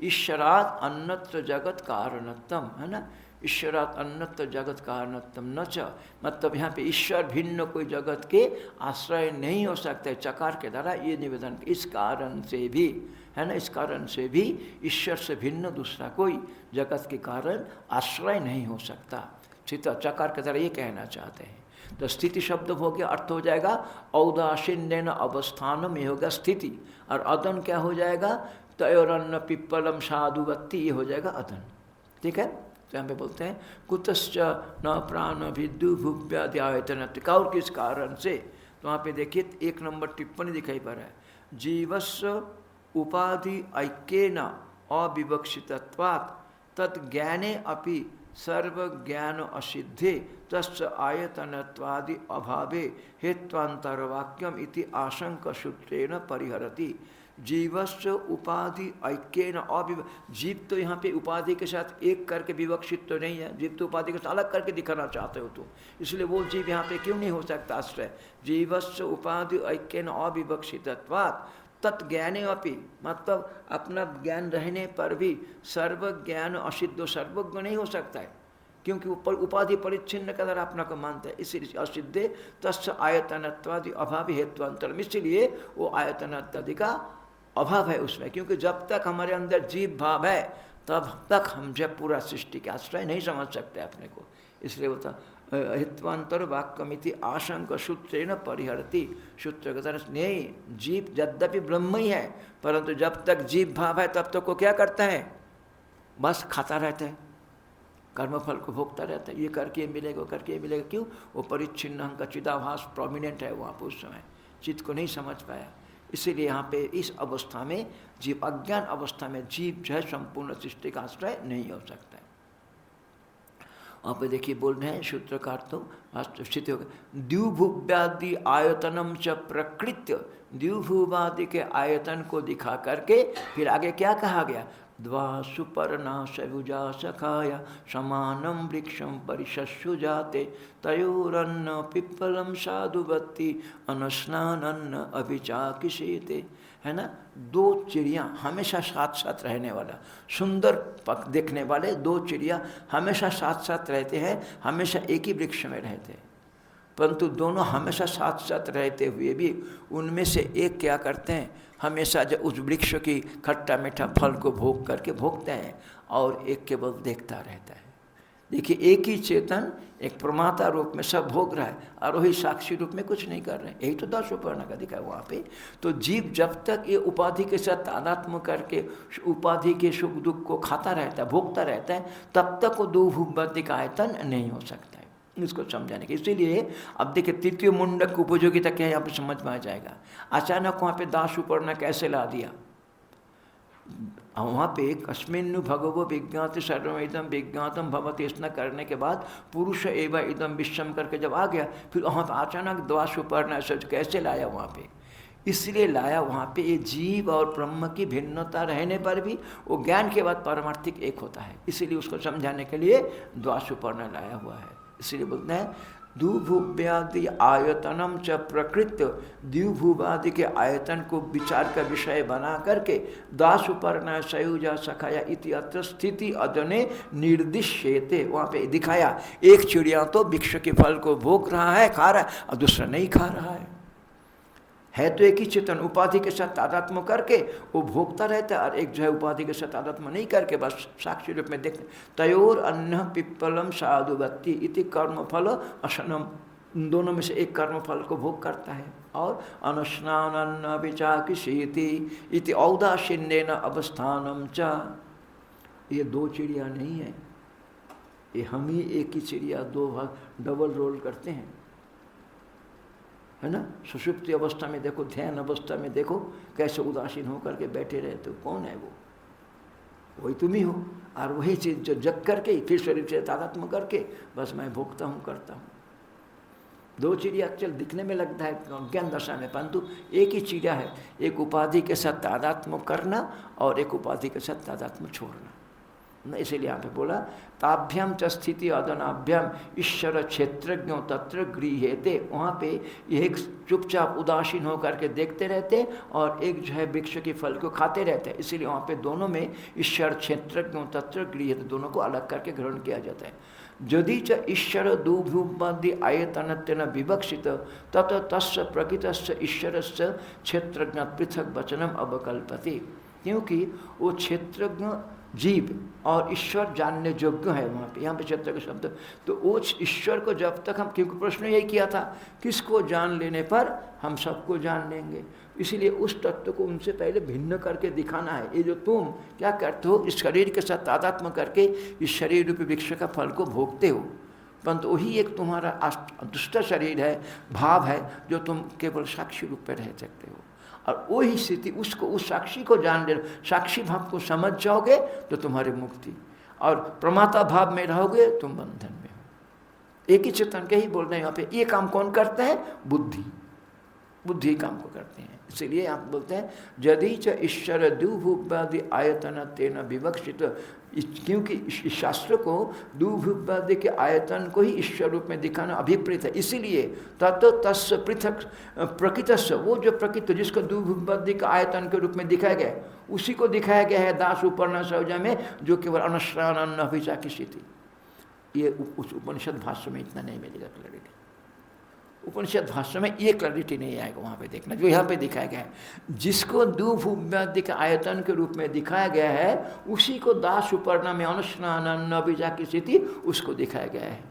ईश्वरात् अन्यत्र जगत कारणत्वम, है ना। ईश्वरात् अन्यत्र जगत कारणत्वम न च, मतलब यहाँ पे ईश्वर भिन्न कोई जगत के आश्रय नहीं हो सकता है। चकार के द्वारा ये निवेदन, इस कारण से भी, है ना, इस कारण से भी ईश्वर से भिन्न दूसरा कोई जगत के कारण आश्रय नहीं हो सकता। स्थिति चकार के द्वारा ये कहना चाहते हैं। तो स्थिति शब्द हो गया, अर्थ हो जाएगा औदासीन्यन अवस्थान में होगा स्थिति, और अदन क्या हो जाएगा? तयोरन्न पिप्पलम साधुवत्ति, ये हो जाएगा अदन। ठीक है। तो यहाँ पे बोलते हैं कुतश्च न प्राण विद्युभुव्यादि आयतन, और किस कारण से? तो वहाँ पे देखिए 1 नंबर टिप्पणी दिखाई पड़ रहा है। जीवस्य उपाधि ऐक्येन अविवक्षितत्वात् तद्ज्ञाने अपि सर्वज्ञान असिद्धे तस्य आयतनत्वादि अभावे हेत्वांतरवाक्यम इति आशंक सूत्रेण परिहरति। जीवस्य उपाधि ऐक्येन जीव तो यहाँ पे उपाधि के साथ एक करके विवक्षित तो नहीं है, जीव तो उपाधि के साथ अलग करके दिखाना चाहते हो तो, इसलिए वो जीव यहाँ पे क्यों नहीं हो सकता आश्रय? जीवस्य उपाधि ऐक्येन अविवक्षितत्वात् तत्ज्ञाने अपि, मतलब अपना ज्ञान रहने पर भी सर्वज्ञान असिद्ध, सर्वज्ञ नहीं हो सकता है, क्योंकि ऊपर उपाधि परिच्छिन्न का द्वारा अपना को मानता है। इसीलिए असिद्धे तस्य आयतनत्वादि अभाव हेत्वांतरम, इसलिए वो आयतनत्वादि का अभाव है उसमें, क्योंकि जब तक हमारे अंदर जीव भाव है तब तक हम जब पूरा सृष्टि के आश्रय नहीं समझ सकते अपने को। इसलिए होता हित्वांतर वाक्यमिति आशंक सूत्रेण परिहरति, सूत्र के तरह नहीं, जीव यद्यपि ब्रह्म ही है, परंतु जब तक जीव भाव है तब तक वो क्या करता है? बस खाता रहता है, कर्मफल को भोगता रहता है। ये करके मिलेगा, वो करके मिलेगा। क्यों? वो परिच्छिन्न अहं का चिदाभास प्रोमिनेंट है वहाँ पर उस समय, चित्त को नहीं समझ पाया। इसीलिए यहाँ पे इस अवस्था में जीव, अज्ञान अवस्था में जीव जो है संपूर्ण सृष्टि का आश्रय नहीं हो सकता है। वहाँ पे देखिए बोल रहे हैं सूत्रकार तो स्थिति हो गया द्युभुव्यादि आयतनम च प्रकृत्य, द्युभुवादि के आयतन को दिखा करके फिर आगे क्या कहा गया? द्वा सुपर्णा सयुजा सखाया समानम वृक्षम परिशस्यु जाते तयोरन्न पिप्पलम साधुवत्ति अनस्नानन्न अभिचाकिशीते, है ना। 2 चिड़िया हमेशा साथ साथ रहने वाला, सुंदर पक देखने वाले 2 चिड़िया हमेशा साथ साथ रहते हैं, हमेशा एक ही वृक्ष में रहते हैं, परंतु दोनों हमेशा साथ साथ रहते हुए भी उनमें से एक क्या करते हैं? हमेशा जब उस वृक्ष की खट्टा मीठा फल को भोग करके भोगते हैं, और एक केवल देखता रहता है। देखिए एक ही चेतन एक प्रमाता रूप में सब भोग रहा है और वही साक्षी रूप में कुछ नहीं कर रहे हैं। यही तो 10 उपर्ण का दिखा है वहाँ पे। तो जीव जब तक ये उपाधि के साथ तादात्म्य करके उपाधि के सुख दुख को खाता रहता है, भोगता रहता है, तब तक वो 2 भूभुव्यादि का आयतन नहीं हो सकता है। इसको समझाने के, इसीलिए अब देखिए तृतीय मुंडक उपयोगिता क्या है यहाँ पे समझ में आ जाएगा। अचानक वहाँ पे दास उपर्ण कैसे ला दिया? वहाँ पे कस्मिन्नु भगवो विज्ञात सर्वमिदं विज्ञातम भवति इतना करने के बाद पुरुष एवं इदम विश्वम करके जब आ गया, फिर वहाँ पे अचानक द्वास उपर्ण ऐसा कैसे लाया वहाँ पे? इसलिए लाया वहाँ पे ये जीव और ब्रह्म की भिन्नता रहने पर भी वो ज्ञान के बाद पारमार्थिक एक होता है, इसीलिए उसको समझाने के लिए द्वास उपर्ण लाया हुआ है। इसलिए बोलते हैं द्युभुव्यादि आयतनम च प्रकृत्य, द्युभुवादि के आयतन को विचार का विषय बना करके दास उपर्ण सयुजा सखाया इति अत्र स्थिति अदने निर्दिश्यते, वहाँ पे दिखाया एक चिड़िया तो वृक्ष के फल को भोग रहा है, खा रहा है, और दूसरा नहीं खा रहा है। है तो एक ही चेतन, उपाधि के साथ तादात्म्य करके वो भोगता रहता है, और एक जो है उपाधि के साथ तादात्म्य नहीं करके बस साक्षी रूप में देखते। तयोर अन्न पिप्पलम साधुवत्ति इति कर्मफल अशनम, दोनों में से एक कर्मफल को भोग करता है। और अनुस्नान विचाकिशीति इति औदासीन्येन अवस्थानम च, ये दो चिड़िया नहीं है, ये हम ही एक ही चिड़िया दो भाग डबल रोल करते हैं, है ना। सुषुप्ति अवस्था में देखो, ध्यान अवस्था में देखो कैसे उदासीन होकर के बैठे रहते हो, कौन है वो? वही तुम ही हो। और वही चीज जो जग करके फिर शरीर से तादात्म्य करके बस मैं भोगता हूँ, करता हूँ। दो चिड़िया चल दिखने में लगता है ज्ञान दशा में, परंतु एक ही चिड़िया है। एक उपाधि के साथ तादात्म्य करना और एक उपाधि के साथ तादात्म्य छोड़ना। इसीलिए यहाँ पे बोला ताभ्याम च स्थिति अदनाभ्याम ईश्वर क्षेत्रज्ञों तत्र गृह्यते। वहाँ पे एक चुपचाप उदासीन होकर के देखते रहते और एक जो है वृक्ष के फल को खाते रहते हैं। इसीलिए वहाँ पे दोनों में ईश्वर क्षेत्रज्ञों तत्र गृह्यते, दोनों को अलग करके ग्रहण किया जाता है। यदि च ईश्वर दुभुपदि आयतनत्वेन विवक्षित तत तस्य प्रकृतस्य ईश्वरस्य क्षेत्रज्ञ पृथक वचनम अवकल्पते। क्योंकि वो क्षेत्रज्ञ जीव और ईश्वर जानने योग्य है वहाँ पे, यहाँ पे क्षेत्र का शब्द। तो वो ईश्वर को जब तक हम, क्योंकि प्रश्न यही किया था किसको जान लेने पर हम सबको जान लेंगे, इसीलिए उस तत्व को उनसे पहले भिन्न करके दिखाना है। ये जो तुम क्या करते हो, इस शरीर के साथ तादात्म्य करके इस शरीर रूपी वृक्ष का फल को भोगते हो, परंतु वही एक तुम्हारा दुष्ट शरीर है, भाव है, जो तुम केवल साक्षी रूप में रह सकते हो। और वही स्थिति उसको, उस साक्षी को जान ले, साक्षी भाव को समझ जाओगे तो तुम्हारी मुक्ति, और प्रमाता भाव में रहोगे तुम बंधन में हो। एक ही चेतन के ही बोल रहे हैं यहाँ पे। ये काम कौन करता है? बुद्धि, बुद्धि काम को करते हैं। इसीलिए आप बोलते हैं यदि च ईश्वर दुभुपादि आयतन तेन विवक्षित, क्योंकि इस शास्त्र को दुभुपादि के आयतन को ही ईश्वर रूप में दिखाना अभिप्रेत है। इसीलिए तत् तस्य पृथक प्रकृतस्य, वो जो प्रकृति जिसको दुभुपादि का आयतन के रूप में दिखाया गया उसी को दिखाया गया है दास उपर्ण सौजा में, जो केवल अनुष्ठान अन्न अभिचा की स्थिति। ये उस उपनिषद भाष्य में इतना नहीं मिलेगा क्लैरिटी। उपनिषद भाष्य में ये क्लैरिटी नहीं आएगा वहाँ पे देखना, जो यहाँ पे दिखाया गया है। जिसको दुभुपादि के आयतन के रूप में दिखाया गया है उसी को दास उपर्ण में अनुष्ठान अन्न अभिजा की स्थिति उसको दिखाया गया है।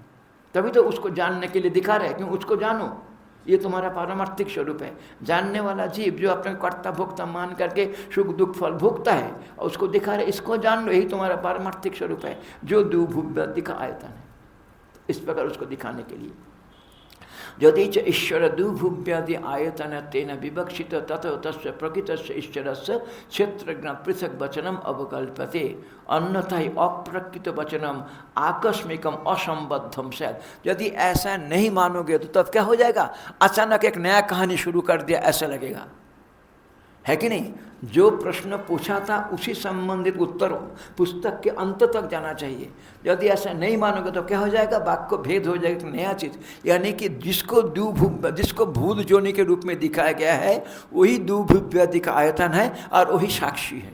तभी तो उसको जानने के लिए दिखा रहे हैं, क्यों? उसको जानो, ये तुम्हारा पारमार्थिक स्वरूप है। जानने वाला जीव जो अपने कर्ता भोक्ता मान करके सुख दुख फल भोगता है और उसको दिखा रहे, इसको जान लो, यही तुम्हारा पारमार्थिक स्वरूप है जो दुभुपादि का आयतन है। इस प्रकार उसको दिखाने के लिए यदि च ईश्वर दुभुपादि आयतन तेन विवक्षित तत तस्य प्रकृतस्य ईश्वरस्य क्षेत्रज्ञ पृथक वचनम अवकल्पते। अन्यथा ही अप्रकृत वचनम आकस्मिकम असंबद्धम स्यात्। यदि ऐसा नहीं मानोगे तो तब क्या हो जाएगा? अचानक एक नया कहानी शुरू कर दिया ऐसा लगेगा, है कि नहीं? जो प्रश्न पूछा था उसी संबंधित उत्तर पुस्तक के अंत तक जाना चाहिए। यदि ऐसा नहीं मानोगे तो क्या हो जाएगा? वाक्य को भेद हो जाएगा, नया चीज। यानी कि जिसको भूत जोनि के रूप में दिखाया गया है वही दुभुपादि का आयतन है और वही साक्षी है,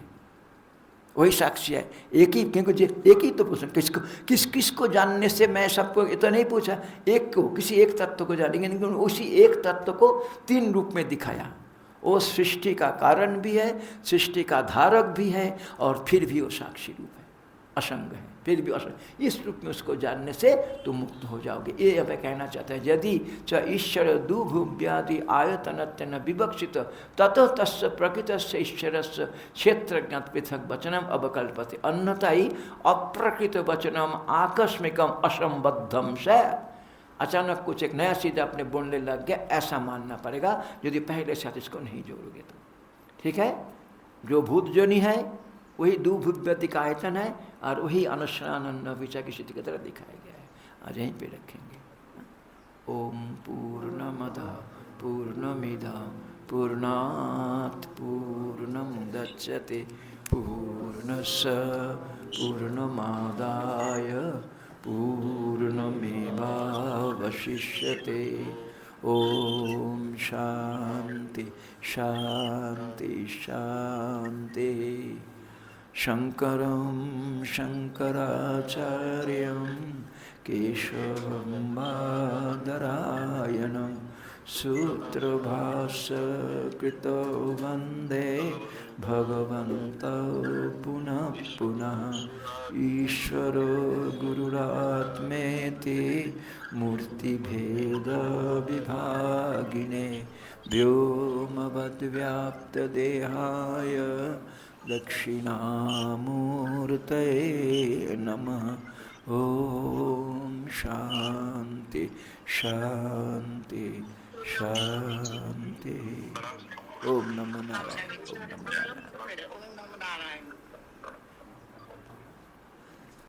वही साक्षी है। एक ही, क्योंकि एक ही तो प्रश्न, किसको जानने से मैं सबको इतना नहीं पूछा, एक को, किसी एक तत्व को जानेंगे, लेकिन उसी एक तत्व को तीन रूप में दिखाया। वो सृष्टि का कारण भी है, सृष्टि का धारक भी है, और फिर भी वो साक्षी रूप है, असंग है, फिर भी असंग। इस रूप में उसको जानने से तुम मुक्त हो जाओगे। ये अब कहना चाहता है यदि च ईश्वर दुभुपादि आयतनत्वेन विवक्षित ततो तस्य प्रकृतस्य ईश्वरस्य क्षेत्रज्ञ पृथक वचनम अवकल्पते। अन्यथा ही अप्रकृत वचनम आकस्मिकम असंबद्धम स्यात्। अचानक कुछ एक नया चीज आपने बोलने लग गया ऐसा मानना पड़ेगा यदि पहले साथ इसको नहीं जोड़ोगे तो। ठीक है? जो भूत जोनि है वही दुभुपादि का आयतन है और वही अनुष्ठान अन्न अभिचा की स्थिति की तरह दिखाया गया है। आज यहीं पे रखेंगे। ओम पूर्णमदः पूर्णमिदं पूर्णात् पूर्णमुदच्यते पूर्णस्य पूर्णमादाय पूर्णमेवावशिष्यते। ओम शांति शांति शांति। शंकरं शंकराचार्यं केशवं बादरायणं सूत्रभाष्य कृतो वन्दे भगवन्तौ पुनः पुनः ईश्वरो गुरुरात्मेति मूर्तिभेदविभागिने व्योमवद्व्याप्तदेहाय दक्षिणामूर्तये नमः। ओम शांति शांति शांति। ओम नमो नारायण। ओम नमो नारायण।